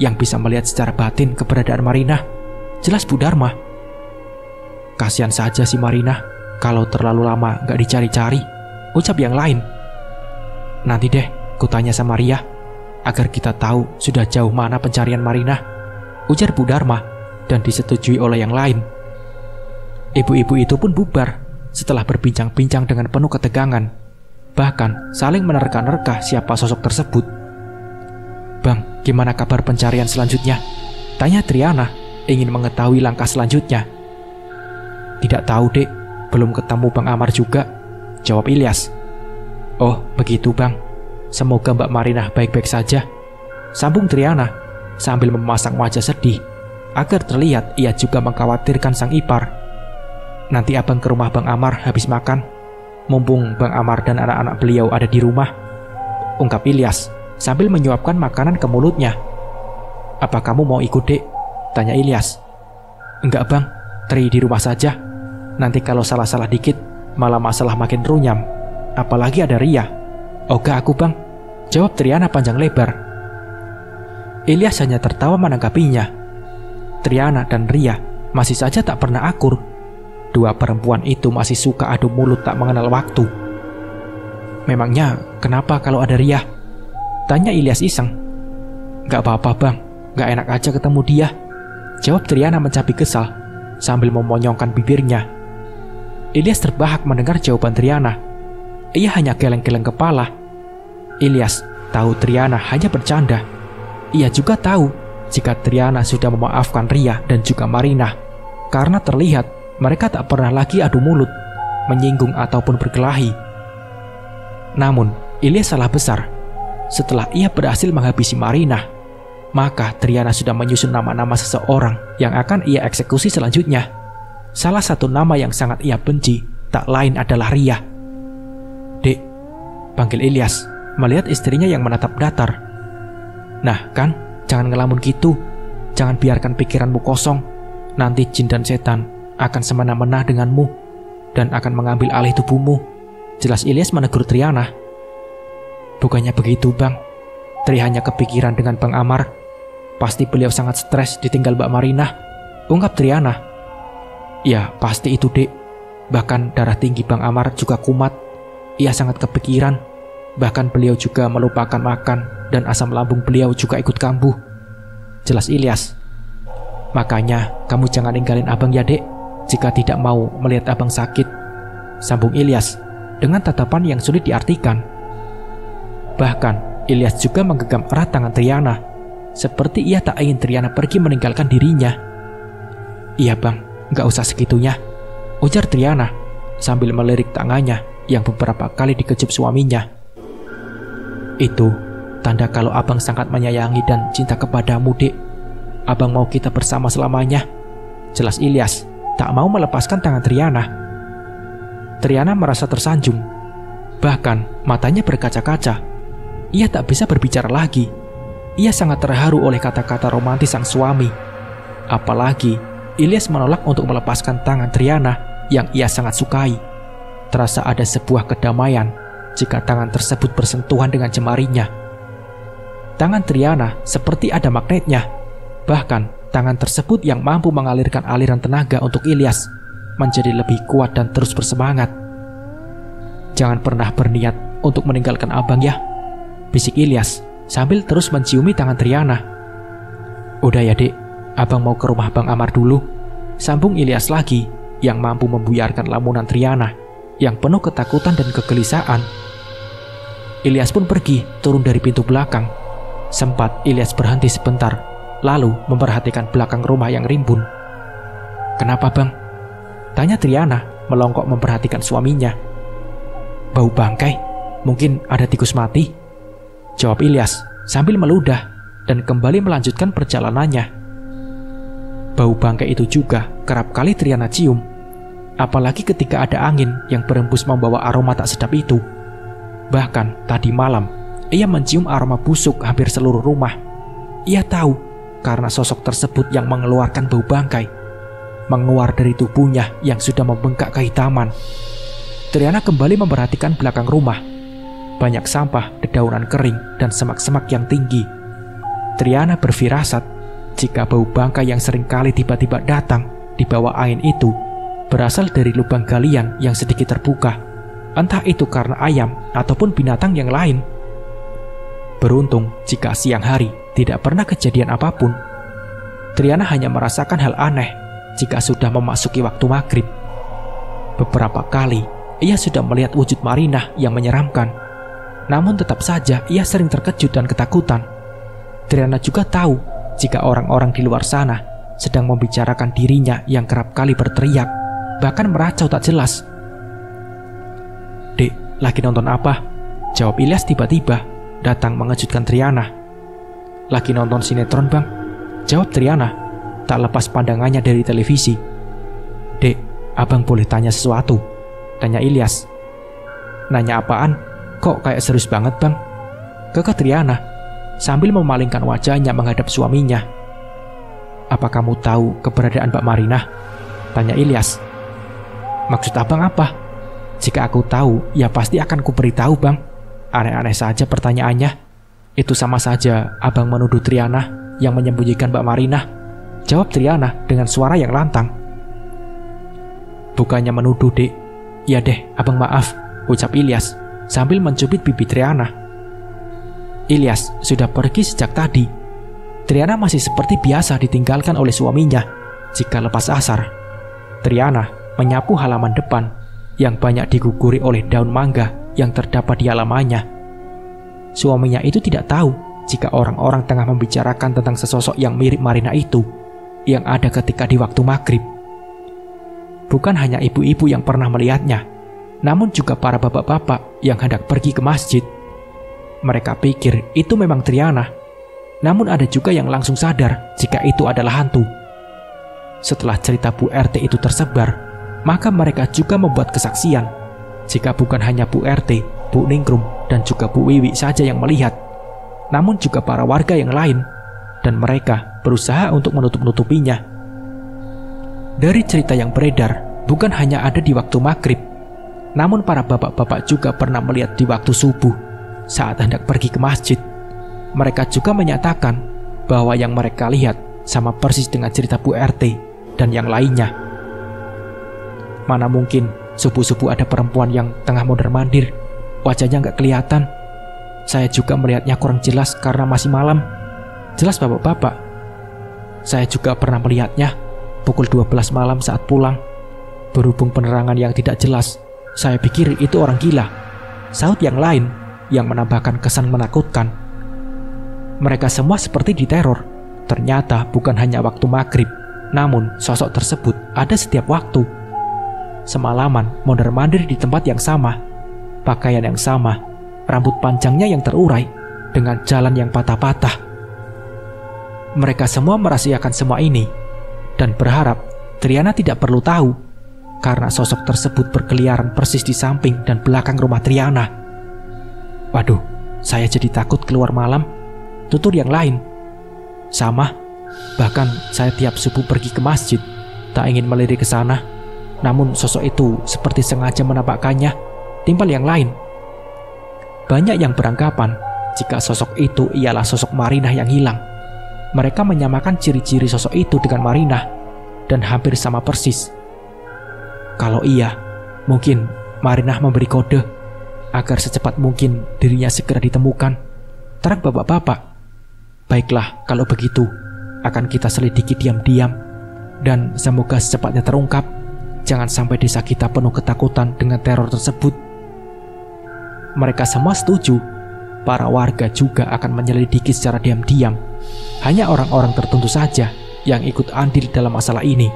yang bisa melihat secara batin keberadaan Marinah. Jelas Bu Dharma. Kasihan saja si Marinah kalau terlalu lama nggak dicari-cari, ucap yang lain. Nanti deh, ku tanya sama Ria, agar kita tahu sudah jauh mana pencarian Marinah, ujar Bu Dharma, dan disetujui oleh yang lain. Ibu-ibu itu pun bubar setelah berbincang-bincang dengan penuh ketegangan, bahkan saling menerka-nerka siapa sosok tersebut. Bang, gimana kabar pencarian selanjutnya? Tanya Triana, ingin mengetahui langkah selanjutnya. Tidak tahu, Dek, belum ketemu Bang Amar juga, jawab Ilyas. Oh, begitu Bang. Semoga Mbak Marinah baik-baik saja, sambung Triana sambil memasang wajah sedih agar terlihat ia juga mengkhawatirkan sang ipar. Nanti abang ke rumah Bang Amar habis makan, mumpung Bang Amar dan anak-anak beliau ada di rumah, ungkap Ilyas sambil menyuapkan makanan ke mulutnya. Apa kamu mau ikut, Dek? Tanya Ilyas. Enggak Bang, Tri di rumah saja. Nanti kalau salah-salah dikit, malah masalah makin runyam. Apalagi ada Ria. Oga aku Bang, jawab Triana panjang lebar. Ilyas hanya tertawa menanggapinya. Triana dan Ria masih saja tak pernah akur. Dua perempuan itu masih suka adu mulut tak mengenal waktu. Memangnya kenapa kalau ada Ria? Tanya Ilyas iseng. Gak apa-apa Bang, gak enak aja ketemu dia, jawab Triana mencabik kesal sambil memonyongkan bibirnya. Ilyas terbahak mendengar jawaban Triana. Ia hanya geleng-geleng kepala. Ilyas tahu Triana hanya bercanda. Ia juga tahu jika Triana sudah memaafkan Ria dan juga Marinah, karena terlihat mereka tak pernah lagi adu mulut, menyinggung ataupun berkelahi. Namun, Ilyas salah besar. Setelah ia berhasil menghabisi Marinah, maka Triana sudah menyusun nama-nama seseorang yang akan ia eksekusi selanjutnya. Salah satu nama yang sangat ia benci tak lain adalah Ria. Dek, panggil Ilyas, melihat istrinya yang menatap datar. Nah kan, jangan ngelamun gitu. Jangan biarkan pikiranmu kosong. Nanti jin dan setan akan semena-mena denganmu dan akan mengambil alih tubuhmu, jelas Ilyas menegur Triana. Bukannya begitu Bang, Tri hanya kepikiran dengan Bang Amar. Pasti beliau sangat stres ditinggal Mbak Marinah, ungkap Triana. Ya pasti itu dek. Bahkan darah tinggi Bang Amar juga kumat. Ia sangat kepikiran. Bahkan beliau juga melupakan makan dan asam lambung beliau juga ikut kambuh. Jelas Ilyas. Makanya kamu jangan ninggalin abang ya dek, jika tidak mau melihat abang sakit, sambung Ilyas dengan tatapan yang sulit diartikan. Bahkan Ilyas juga menggenggam erat tangan Triana, seperti ia tak ingin Triana pergi meninggalkan dirinya. Iya bang, gak usah segitunya, ujar Triana sambil melirik tangannya yang beberapa kali dikecup suaminya. Itu tanda kalau abang sangat menyayangi dan cinta kepadamu dek. Abang mau kita bersama selamanya, jelas Ilyas tak mau melepaskan tangan Triana. Triana merasa tersanjung, bahkan matanya berkaca-kaca. Ia tak bisa berbicara lagi. Ia sangat terharu oleh kata-kata romantis sang suami. Apalagi Ilyas menolak untuk melepaskan tangan Triana yang ia sangat sukai. Terasa ada sebuah kedamaian jika tangan tersebut bersentuhan dengan jemarinya. Tangan Triana seperti ada magnetnya. Bahkan tangan tersebut yang mampu mengalirkan aliran tenaga untuk Ilyas menjadi lebih kuat dan terus bersemangat. Jangan pernah berniat untuk meninggalkan abang ya, bisik Ilyas sambil terus menciumi tangan Triana. Udah ya dek, abang mau ke rumah Bang Amar dulu, sambung Ilyas lagi yang mampu membuyarkan lamunan Triana yang penuh ketakutan dan kegelisahan. Ilyas pun pergi turun dari pintu belakang. Sempat Ilyas berhenti sebentar, lalu memperhatikan belakang rumah yang rimbun. Kenapa bang? Tanya Triana melongkok memperhatikan suaminya. Bau bangkai, mungkin ada tikus mati, jawab Ilyas sambil meludah dan kembali melanjutkan perjalanannya. Bau bangkai itu juga kerap kali Triana cium, apalagi ketika ada angin yang berembus membawa aroma tak sedap itu. Bahkan tadi malam ia mencium aroma busuk hampir seluruh rumah. Ia tahu karena sosok tersebut yang mengeluarkan bau bangkai menguar dari tubuhnya yang sudah membengkak kehitaman. Triana kembali memperhatikan belakang rumah. Banyak sampah, dedaunan kering, dan semak-semak yang tinggi. Triana berfirasat jika bau bangkai yang seringkali tiba-tiba datang di bawah angin itu berasal dari lubang galian yang sedikit terbuka, entah itu karena ayam ataupun binatang yang lain. Beruntung jika siang hari tidak pernah kejadian apapun. Triana hanya merasakan hal aneh jika sudah memasuki waktu maghrib. Beberapa kali ia sudah melihat wujud Marinah yang menyeramkan, namun tetap saja ia sering terkejut dan ketakutan. Triana juga tahu jika orang-orang di luar sana sedang membicarakan dirinya yang kerap kali berteriak, bahkan meracau tak jelas. Dek, lagi nonton apa? Jawab Ilyas tiba-tiba datang mengejutkan Triana. Lagi nonton sinetron bang, jawab Triana tak lepas pandangannya dari televisi. Dek, abang boleh tanya sesuatu? Tanya Ilyas. Nanya apaan? Kok kayak serius banget bang? Kekeh Triana sambil memalingkan wajahnya menghadap suaminya. Apa kamu tahu keberadaan Mbak Marinah? Tanya Ilyas. Maksud abang apa? Jika aku tahu, ya pasti akan kuberitahu bang. Aneh-aneh saja pertanyaannya. Itu sama saja abang menuduh Triana yang menyembunyikan Mbak Marinah, jawab Triana dengan suara yang lantang. Bukannya menuduh dek. Ya deh, abang maaf, ucap Ilyas sambil mencubit pipi Triana. Ilyas sudah pergi sejak tadi. Triana masih seperti biasa ditinggalkan oleh suaminya jika lepas asar. Triana menyapu halaman depan yang banyak diguguri oleh daun mangga yang terdapat di halamannya. Suaminya itu tidak tahu jika orang-orang tengah membicarakan tentang sesosok yang mirip Marinah itu yang ada ketika di waktu maghrib. Bukan hanya ibu-ibu yang pernah melihatnya, namun juga para bapak-bapak yang hendak pergi ke masjid. Mereka pikir itu memang Triana, namun ada juga yang langsung sadar jika itu adalah hantu. Setelah cerita Bu RT itu tersebar, maka mereka juga membuat kesaksian. Jika bukan hanya Bu RT, Bu Ningrum, dan juga Bu Wiwi saja yang melihat, namun juga para warga yang lain, dan mereka berusaha untuk menutup-nutupinya. Dari cerita yang beredar, bukan hanya ada di waktu maghrib, namun para bapak-bapak juga pernah melihat di waktu subuh saat hendak pergi ke masjid. Mereka juga menyatakan bahwa yang mereka lihat sama persis dengan cerita Bu RT dan yang lainnya. Mana mungkin subuh-subuh ada perempuan yang tengah mondar-mandir, wajahnya nggak kelihatan. Saya juga melihatnya kurang jelas karena masih malam. Jelas bapak-bapak. Saya juga pernah melihatnya pukul 12 malam saat pulang. Berhubung penerangan yang tidak jelas, saya pikir itu orang gila. Sahut yang lain yang menambahkan kesan menakutkan. Mereka semua seperti diteror. Ternyata bukan hanya waktu maghrib, namun sosok tersebut ada setiap waktu. Semalaman mondar-mandir di tempat yang sama, pakaian yang sama, rambut panjangnya yang terurai, dengan jalan yang patah-patah. Mereka semua merahasiakan semua ini dan berharap Triana tidak perlu tahu, karena sosok tersebut berkeliaran persis di samping dan belakang rumah Triana. Waduh, saya jadi takut keluar malam. Tutur yang lain sama, bahkan saya tiap subuh pergi ke masjid, tak ingin melirik ke sana. Namun sosok itu seperti sengaja menampakkannya. Timpal yang lain. Banyak yang beranggapan jika sosok itu ialah sosok Marinah yang hilang. Mereka menyamakan ciri-ciri sosok itu dengan Marinah dan hampir sama persis. Kalau iya, mungkin Marinah memberi kode agar secepat mungkin dirinya segera ditemukan. Terang bapak-bapak. Baiklah, kalau begitu akan kita selidiki diam-diam dan semoga secepatnya terungkap. Jangan sampai desa kita penuh ketakutan dengan teror tersebut. Mereka semua setuju. Para warga juga akan menyelidiki secara diam-diam. Hanya orang-orang tertentu saja yang ikut andil dalam masalah ini.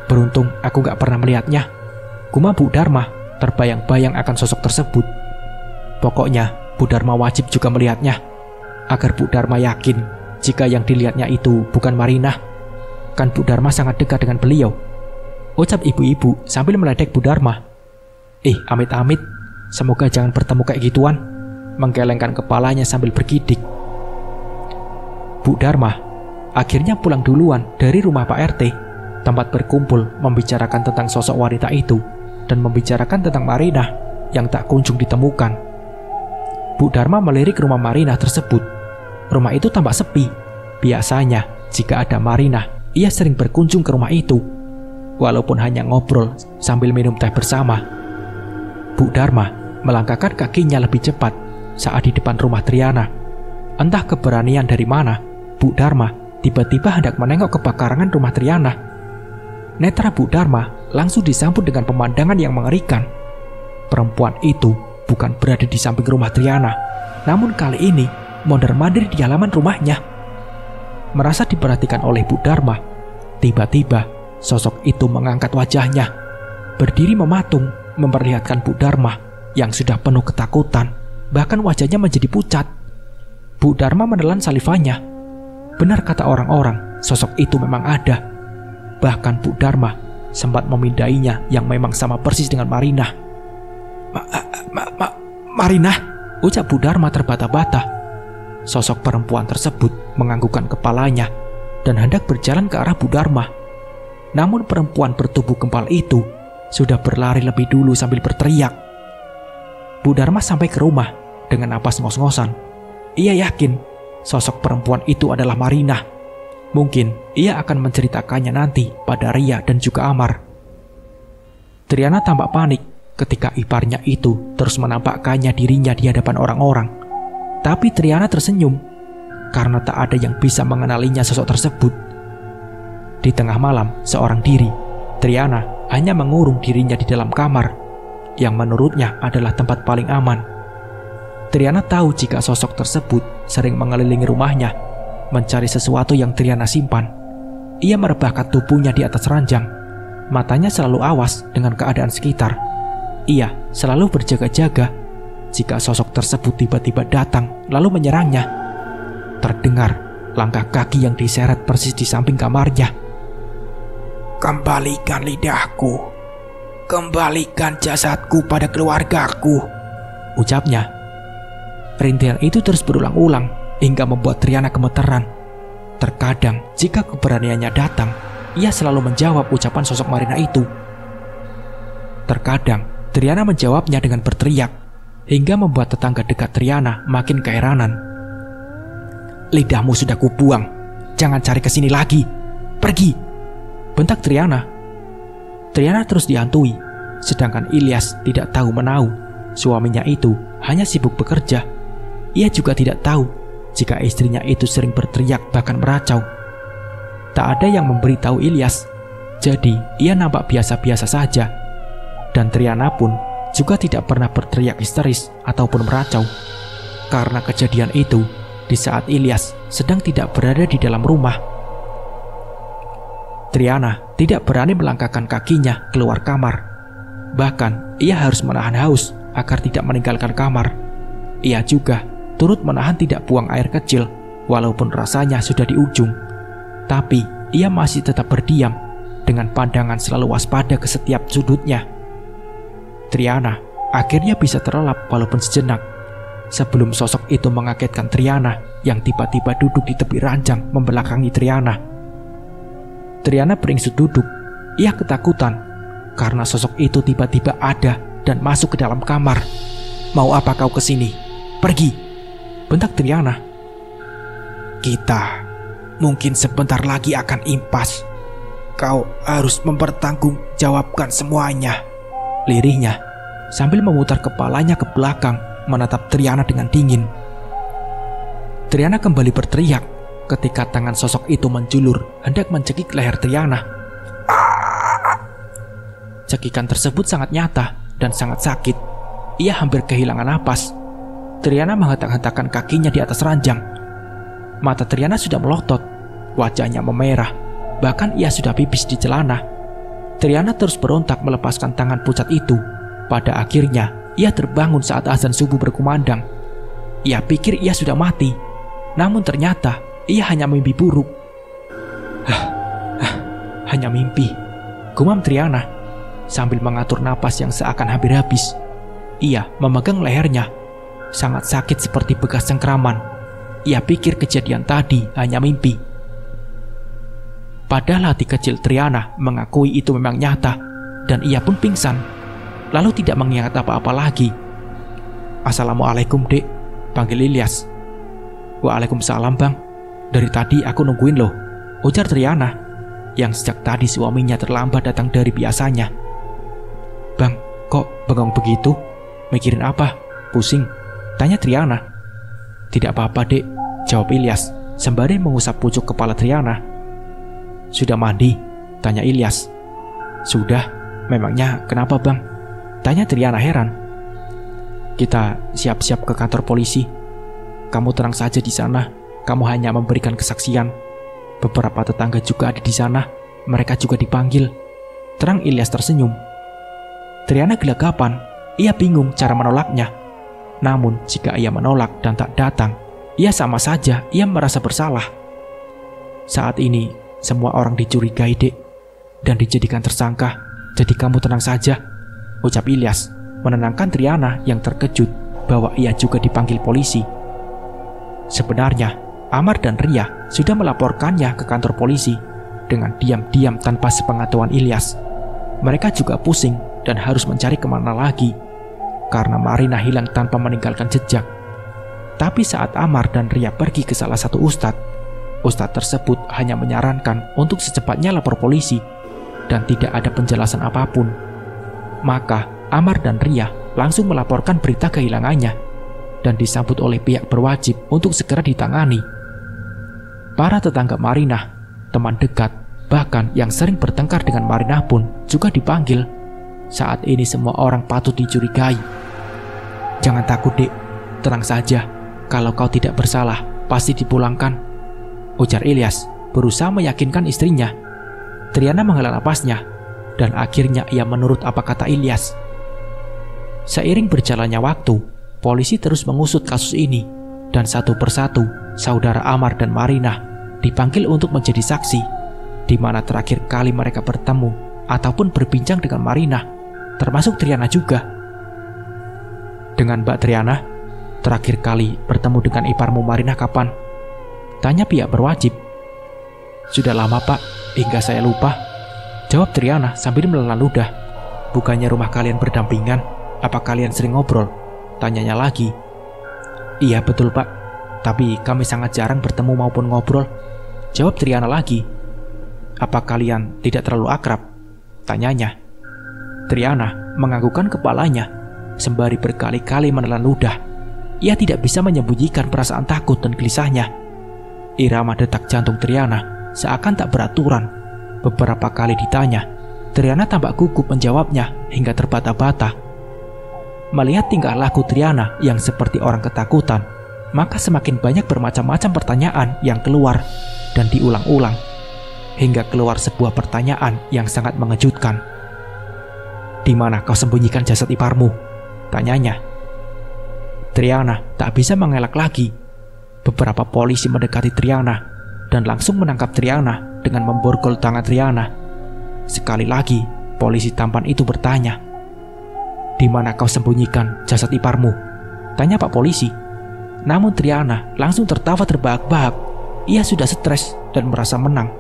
Beruntung aku gak pernah melihatnya. Gumam Bu Dharma terbayang-bayang akan sosok tersebut. Pokoknya Bu Dharma wajib juga melihatnya, agar Bu Dharma yakin jika yang dilihatnya itu bukan Marinah. Kan Bu Dharma sangat dekat dengan beliau, ucap ibu-ibu sambil meledek Bu Dharma. Amit-amit, semoga jangan bertemu kayak gituan, menggelengkan kepalanya sambil bergidik. Bu Dharma akhirnya pulang duluan dari rumah Pak RT, tempat berkumpul membicarakan tentang sosok wanita itu dan membicarakan tentang Marinah yang tak kunjung ditemukan. Bu Dharma melirik rumah Marinah tersebut. Rumah itu tampak sepi. Biasanya jika ada Marinah, ia sering berkunjung ke rumah itu, walaupun hanya ngobrol sambil minum teh bersama. Bu Dharma melangkahkan kakinya lebih cepat saat di depan rumah Triana. Entah keberanian dari mana, Bu Dharma tiba-tiba hendak menengok ke pekarangan rumah Triana. Netra Bu Dharma langsung disambut dengan pemandangan yang mengerikan. Perempuan itu bukan berada di samping rumah Triana, namun kali ini mondar-mandir di halaman rumahnya. Merasa diperhatikan oleh Bu Dharma, tiba-tiba sosok itu mengangkat wajahnya, berdiri mematung, memperlihatkan Bu Dharma yang sudah penuh ketakutan, bahkan wajahnya menjadi pucat. Bu Dharma menelan salivanya. Benar kata orang-orang, sosok itu memang ada. Bahkan Bu Dharma sempat memindainya yang memang sama persis dengan Marinah. Marinah, ucap Bu Dharma terbata-bata. Sosok perempuan tersebut menganggukkan kepalanya dan hendak berjalan ke arah Bu Dharma. Namun perempuan bertubuh gempal itu sudah berlari lebih dulu sambil berteriak. Bu Dharma sampai ke rumah dengan napas ngos-ngosan. Ia yakin sosok perempuan itu adalah Marinah. Mungkin ia akan menceritakannya nanti pada Ria dan juga Amar. Triana tampak panik ketika iparnya itu terus menampakkannya dirinya di hadapan orang-orang. Tapi Triana tersenyum karena tak ada yang bisa mengenalinya sosok tersebut. Di tengah malam seorang diri, Triana hanya mengurung dirinya di dalam kamar yang menurutnya adalah tempat paling aman. Triana tahu jika sosok tersebut sering mengelilingi rumahnya, mencari sesuatu yang Triana simpan. Ia merebahkan tubuhnya di atas ranjang. Matanya selalu awas dengan keadaan sekitar. Ia selalu berjaga-jaga jika sosok tersebut tiba-tiba datang lalu menyerangnya. Terdengar langkah kaki yang diseret persis di samping kamarnya. "Kembalikan lidahku, kembalikan jasadku pada keluargaku," ucapnya. Rintihan itu terus berulang-ulang hingga membuat Triana gemeteran. Terkadang jika keberaniannya datang, ia selalu menjawab ucapan sosok Marinah itu. Terkadang Triana menjawabnya dengan berteriak hingga membuat tetangga dekat Triana makin keheranan. "Lidahmu sudah kubuang, jangan cari kesini lagi, pergi," bentak Triana. Triana terus dihantui, sedangkan Ilyas tidak tahu menahu. Suaminya itu hanya sibuk bekerja. Ia juga tidak tahu jika istrinya itu sering berteriak bahkan meracau. Tak ada yang memberitahu Ilyas, jadi ia nampak biasa-biasa saja. Dan Triana pun juga tidak pernah berteriak histeris ataupun meracau. Karena kejadian itu di saat Ilyas sedang tidak berada di dalam rumah. Triana tidak berani melangkahkan kakinya keluar kamar. Bahkan ia harus menahan haus agar tidak meninggalkan kamar. Ia juga turut menahan tidak buang air kecil walaupun rasanya sudah di ujung. Tapi ia masih tetap berdiam dengan pandangan selalu waspada ke setiap sudutnya. Triana akhirnya bisa terlelap walaupun sejenak sebelum sosok itu mengagetkan Triana yang tiba-tiba duduk di tepi ranjang membelakangi Triana. Triana beringsut duduk. Ia ketakutan karena sosok itu tiba-tiba ada dan masuk ke dalam kamar. "Mau apa kau kesini? Pergi!" bentak Triana. "Kita mungkin sebentar lagi akan impas. Kau harus mempertanggungjawabkan semuanya," lirihnya sambil memutar kepalanya ke belakang menatap Triana dengan dingin. Triana kembali berteriak ketika tangan sosok itu menjulur hendak mencekik leher Triana. Cekikan tersebut sangat nyata dan sangat sakit. Ia hampir kehilangan napas. Triana menghentak-hentakkan kakinya di atas ranjang. Mata Triana sudah melotot, wajahnya memerah, bahkan ia sudah pipis di celana. Triana terus berontak melepaskan tangan pucat itu. Pada akhirnya, ia terbangun saat azan subuh berkumandang. Ia pikir ia sudah mati, namun ternyata ia hanya mimpi buruk. Hanya mimpi, gumam Triana sambil mengatur napas yang seakan hampir habis. Ia memegang lehernya, sangat sakit seperti bekas cengkraman. Ia pikir kejadian tadi hanya mimpi. Padahal hati kecil Triana mengakui itu memang nyata, dan ia pun pingsan, lalu tidak mengingat apa-apa lagi. "Assalamualaikum, Dek," panggil Ilyas. "Waalaikumsalam, Bang. Dari tadi aku nungguin loh," ujar Triana, yang sejak tadi suaminya terlambat datang dari biasanya. "Bang, kok bengong begitu? Mikirin apa? Pusing?" tanya Triana. "Tidak apa-apa, Dek," jawab Ilyas sembari mengusap pucuk kepala Triana. "Sudah mandi?" tanya Ilyas. "Sudah. Memangnya kenapa, Bang?" tanya Triana heran. "Kita siap-siap ke kantor polisi. Kamu tenang saja di sana. Kamu hanya memberikan kesaksian. Beberapa tetangga juga ada di sana. Mereka juga dipanggil," terang Ilyas tersenyum. Triana gelagapan. Ia bingung cara menolaknya. Namun jika ia menolak dan tak datang, ia sama saja ia merasa bersalah. "Saat ini semua orang dicurigai, Dek, dan dijadikan tersangka. Jadi kamu tenang saja," ucap Ilyas, menenangkan Triana yang terkejut bahwa ia juga dipanggil polisi. Sebenarnya Amar dan Ria sudah melaporkannya ke kantor polisi dengan diam-diam tanpa sepengetahuan Ilyas. Mereka juga pusing dan harus mencari kemana lagi karena Marina hilang tanpa meninggalkan jejak. Tapi saat Amar dan Ria pergi ke salah satu ustadz tersebut hanya menyarankan untuk secepatnya lapor polisi dan tidak ada penjelasan apapun. Maka Amar dan Ria langsung melaporkan berita kehilangannya dan disambut oleh pihak berwajib untuk segera ditangani. Para tetangga Marina, teman dekat, bahkan yang sering bertengkar dengan Marina pun juga dipanggil. Saat ini semua orang patut dicurigai. "Jangan takut, Dek. Tenang saja. Kalau kau tidak bersalah, pasti dipulangkan," ujar Ilyas, berusaha meyakinkan istrinya. Triana menghela napasnya, dan akhirnya ia menurut apa kata Ilyas. Seiring berjalannya waktu, polisi terus mengusut kasus ini, dan satu persatu saudara Amar dan Marina dipanggil untuk menjadi saksi, di mana terakhir kali mereka bertemu ataupun berbincang dengan Marina, termasuk Triana juga. "Dengan Mbak Triana, terakhir kali bertemu dengan iparmu Marina kapan?" tanya pihak berwajib. "Sudah lama, Pak, hingga saya lupa," jawab Triana sambil menelan ludah. "Bukannya rumah kalian berdampingan? Apa kalian sering ngobrol?" tanyanya lagi. "Iya betul, Pak, tapi kami sangat jarang bertemu maupun ngobrol," jawab Triana lagi. "Apa kalian tidak terlalu akrab?" tanyanya. Triana menganggukkan kepalanya sembari berkali-kali menelan ludah. Ia tidak bisa menyembunyikan perasaan takut dan gelisahnya. Irama detak jantung Triana seakan tak beraturan. Beberapa kali ditanya, Triana tampak gugup menjawabnya hingga terbata-bata. Melihat tingkah laku Triana yang seperti orang ketakutan, maka semakin banyak bermacam-macam pertanyaan yang keluar dan diulang-ulang, hingga keluar sebuah pertanyaan yang sangat mengejutkan. "Di mana kau sembunyikan jasad iparmu?" tanyanya. Triana tak bisa mengelak lagi. Beberapa polisi mendekati Triana dan langsung menangkap Triana dengan memborgol tangan Triana. Sekali lagi, polisi tampan itu bertanya, "Di mana kau sembunyikan jasad iparmu?" tanya Pak Polisi. Namun Triana langsung tertawa terbahak-bahak. Ia sudah stres dan merasa menang.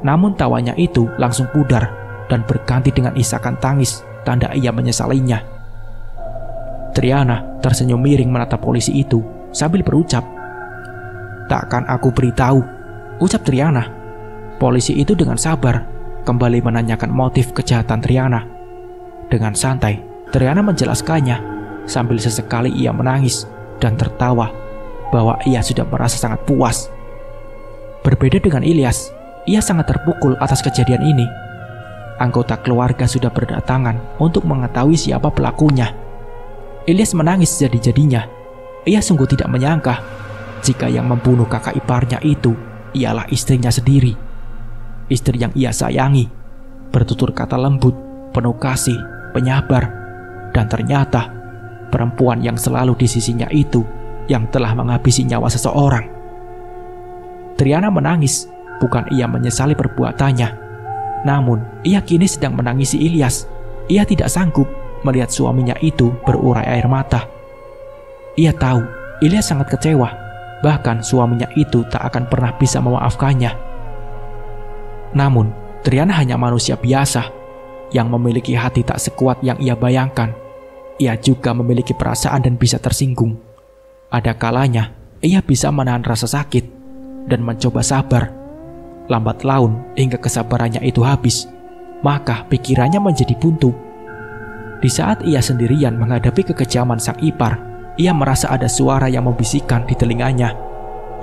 Namun tawanya itu langsung pudar dan berganti dengan isakan tangis, tanda ia menyesalinya. Triana tersenyum miring menatap polisi itu sambil berucap, "Takkan aku beritahu," ucap Triana. Polisi itu dengan sabar kembali menanyakan motif kejahatan Triana. Dengan santai, Triana menjelaskannya sambil sesekali ia menangis dan tertawa bahwa ia sudah merasa sangat puas. Berbeda dengan Ilyas, ia sangat terpukul atas kejadian ini. Anggota keluarga sudah berdatangan untuk mengetahui siapa pelakunya. Ilyas menangis jadi-jadinya. Ia sungguh tidak menyangka jika yang membunuh kakak iparnya itu ialah istrinya sendiri. Istri yang ia sayangi, bertutur kata lembut, penuh kasih, penyabar, dan ternyata perempuan yang selalu di sisinya itu yang telah menghabisi nyawa seseorang. Triana menangis, bukan ia menyesali perbuatannya. Namun, ia kini sedang menangisi Ilyas. Ia tidak sanggup melihat suaminya itu berurai air mata. Ia tahu Ilyas sangat kecewa, bahkan suaminya itu tak akan pernah bisa memaafkannya. Namun, Triana hanya manusia biasa yang memiliki hati tak sekuat yang ia bayangkan. Ia juga memiliki perasaan dan bisa tersinggung. Ada kalanya ia bisa menahan rasa sakit dan mencoba sabar. Lambat laun hingga kesabarannya itu habis, maka pikirannya menjadi buntu. Di saat ia sendirian menghadapi kekejaman sang ipar, ia merasa ada suara yang membisikkan di telinganya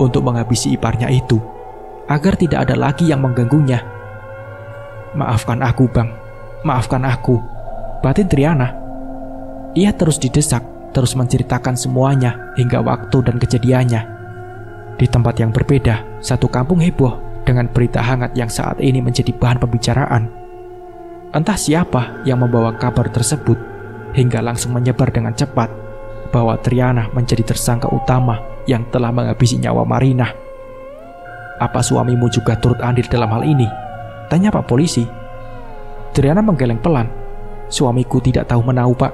untuk menghabisi iparnya itu, agar tidak ada lagi yang mengganggunya. "Maafkan aku, Bang. Maafkan aku," batin Triana. Ia terus didesak, terus menceritakan semuanya hingga waktu dan kejadiannya. Di tempat yang berbeda, satu kampung heboh dengan berita hangat yang saat ini menjadi bahan pembicaraan. Entah siapa yang membawa kabar tersebut hingga langsung menyebar dengan cepat bahwa Triana menjadi tersangka utama yang telah menghabisi nyawa Marinah. "Apa suamimu juga turut andil dalam hal ini?" tanya Pak Polisi. Triana menggeleng pelan. "Suamiku tidak tahu menahu, Pak,"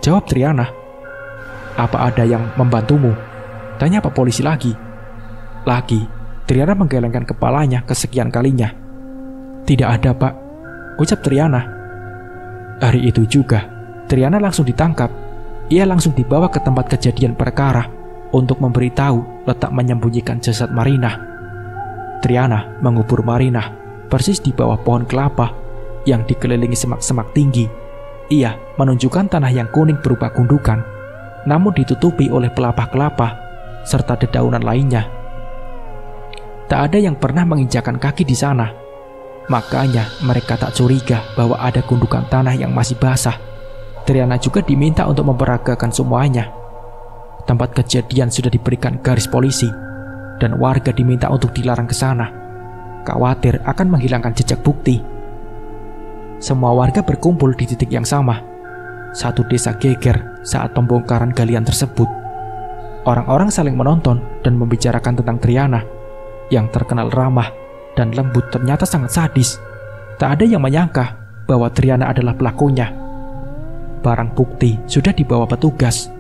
jawab Triana. "Apa ada yang membantumu?" tanya Pak Polisi lagi. Triana menggelengkan kepalanya kesekian kalinya. "Tidak ada, Pak," ucap Triana. Hari itu juga, Triana langsung ditangkap. Ia langsung dibawa ke tempat kejadian perkara untuk memberitahu letak menyembunyikan jasad Marinah. Triana mengubur Marinah persis di bawah pohon kelapa yang dikelilingi semak-semak tinggi. Ia menunjukkan tanah yang kuning berupa gundukan, namun ditutupi oleh pelepah kelapa serta dedaunan lainnya. Tak ada yang pernah menginjakan kaki di sana. Makanya mereka tak curiga bahwa ada gundukan tanah yang masih basah. Triana juga diminta untuk memperagakan semuanya. Tempat kejadian sudah diberikan garis polisi dan warga diminta untuk dilarang ke sana, khawatir akan menghilangkan jejak bukti. Semua warga berkumpul di titik yang sama. Satu desa geger saat pembongkaran galian tersebut. Orang-orang saling menonton dan membicarakan tentang Triana yang terkenal ramah dan lembut ternyata sangat sadis. Tak ada yang menyangka bahwa Triana adalah pelakunya. Barang bukti sudah dibawa petugas.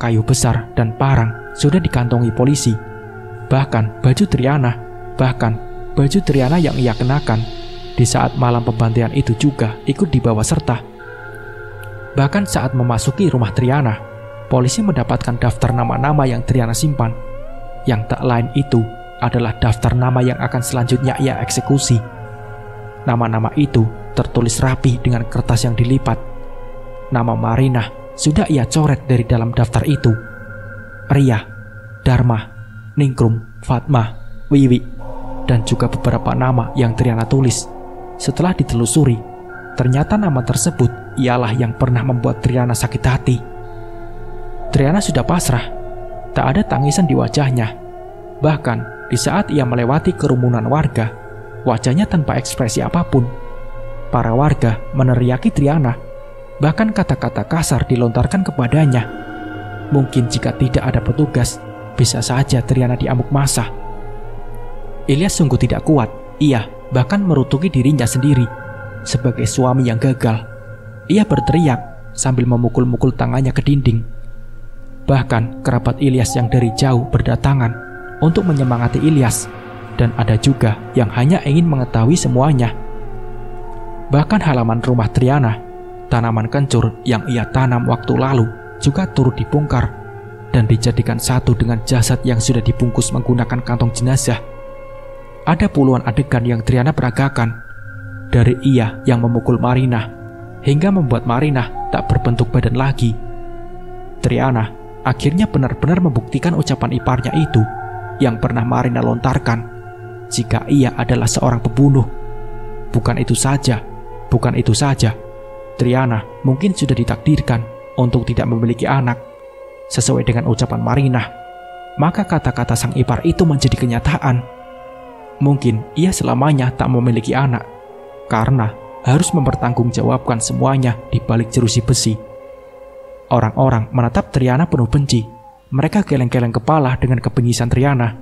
Kayu besar dan parang sudah dikantongi polisi. Bahkan baju Triana yang ia kenakan di saat malam pembantaian itu juga ikut dibawa serta. Bahkan saat memasuki rumah Triana, polisi mendapatkan daftar nama-nama yang Triana simpan. Yang tak lain itu adalah daftar nama yang akan selanjutnya ia eksekusi. Nama-nama itu tertulis rapi dengan kertas yang dilipat. Nama Marinah sudah ia coret dari dalam daftar itu. Ria, Dharma, Ningrum, Fatma, Wiwi, dan juga beberapa nama yang Triana tulis. Setelah ditelusuri, ternyata nama tersebut ialah yang pernah membuat Triana sakit hati. Triana sudah pasrah, tak ada tangisan di wajahnya. Bahkan di saat ia melewati kerumunan warga, wajahnya tanpa ekspresi apapun. Para warga meneriaki Triana, bahkan kata-kata kasar dilontarkan kepadanya. Mungkin jika tidak ada petugas, bisa saja Triana diamuk massa. Ilyas sungguh tidak kuat. Ia bahkan merutuki dirinya sendiri sebagai suami yang gagal. Ia berteriak sambil memukul-mukul tangannya ke dinding. Bahkan kerabat Ilyas yang dari jauh berdatangan untuk menyemangati Ilyas, dan ada juga yang hanya ingin mengetahui semuanya. Bahkan halaman rumah Triana, tanaman kencur yang ia tanam waktu lalu juga turut dibongkar dan dijadikan satu dengan jasad yang sudah dibungkus menggunakan kantong jenazah. Ada puluhan adegan yang Triana peragakan, dari ia yang memukul Marinah hingga membuat Marinah tak berbentuk badan lagi. Triana akhirnya benar-benar membuktikan ucapan iparnya itu yang pernah Marinah lontarkan, jika ia adalah seorang pembunuh. Bukan itu saja, Triana mungkin sudah ditakdirkan untuk tidak memiliki anak. Sesuai dengan ucapan Marinah, maka kata-kata sang ipar itu menjadi kenyataan. Mungkin ia selamanya tak memiliki anak, karena harus mempertanggungjawabkan semuanya di balik jeruji besi. Orang-orang menatap Triana penuh benci. Mereka geleng-geleng kepala dengan kebengisan Triana.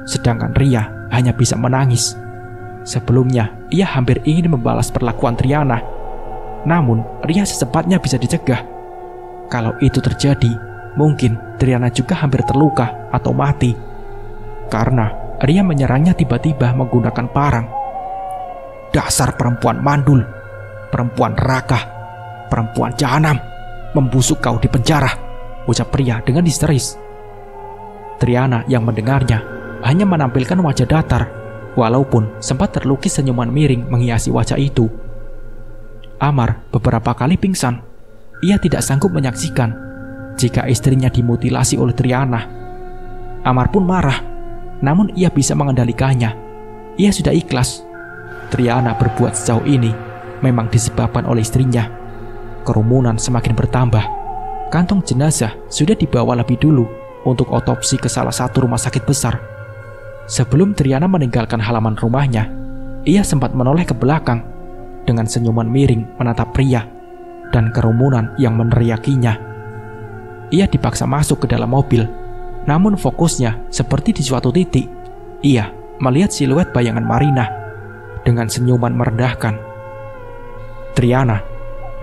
Sedangkan Ria hanya bisa menangis. Sebelumnya, ia hampir ingin membalas perlakuan Triana. Namun, Ria secepatnya bisa dicegah. Kalau itu terjadi, mungkin Triana juga hampir terluka atau mati. Karena Ria menyerangnya tiba-tiba menggunakan parang. "Dasar perempuan mandul, perempuan neraka, perempuan jahanam, membusuk kau di penjara," ucap Ria dengan histeris. Triana yang mendengarnya hanya menampilkan wajah datar, walaupun sempat terlukis senyuman miring menghiasi wajah itu. Amar beberapa kali pingsan. Ia tidak sanggup menyaksikan jika istrinya dimutilasi oleh Triana. Amar pun marah, namun ia bisa mengendalikannya. Ia sudah ikhlas. Triana berbuat sejauh ini memang disebabkan oleh istrinya. Kerumunan semakin bertambah. Kantong jenazah sudah dibawa lebih dulu untuk otopsi ke salah satu rumah sakit besar. Sebelum Triana meninggalkan halaman rumahnya, ia sempat menoleh ke belakang dengan senyuman miring menatap pria dan kerumunan yang meneriakinya. Ia dipaksa masuk ke dalam mobil, namun fokusnya seperti di suatu titik. Ia melihat siluet bayangan Marinah dengan senyuman merendahkan. Triana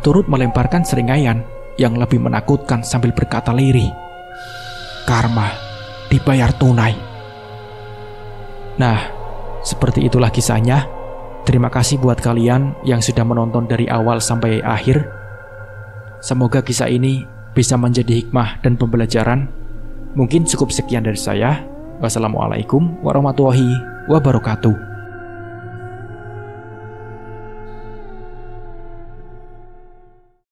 turut melemparkan seringaian yang lebih menakutkan sambil berkata lirih, "Karma dibayar tunai." Nah, seperti itulah kisahnya. Terima kasih buat kalian yang sudah menonton dari awal sampai akhir. Semoga kisah ini bisa menjadi hikmah dan pembelajaran. Mungkin cukup sekian dari saya. Wassalamualaikum warahmatullahi wabarakatuh.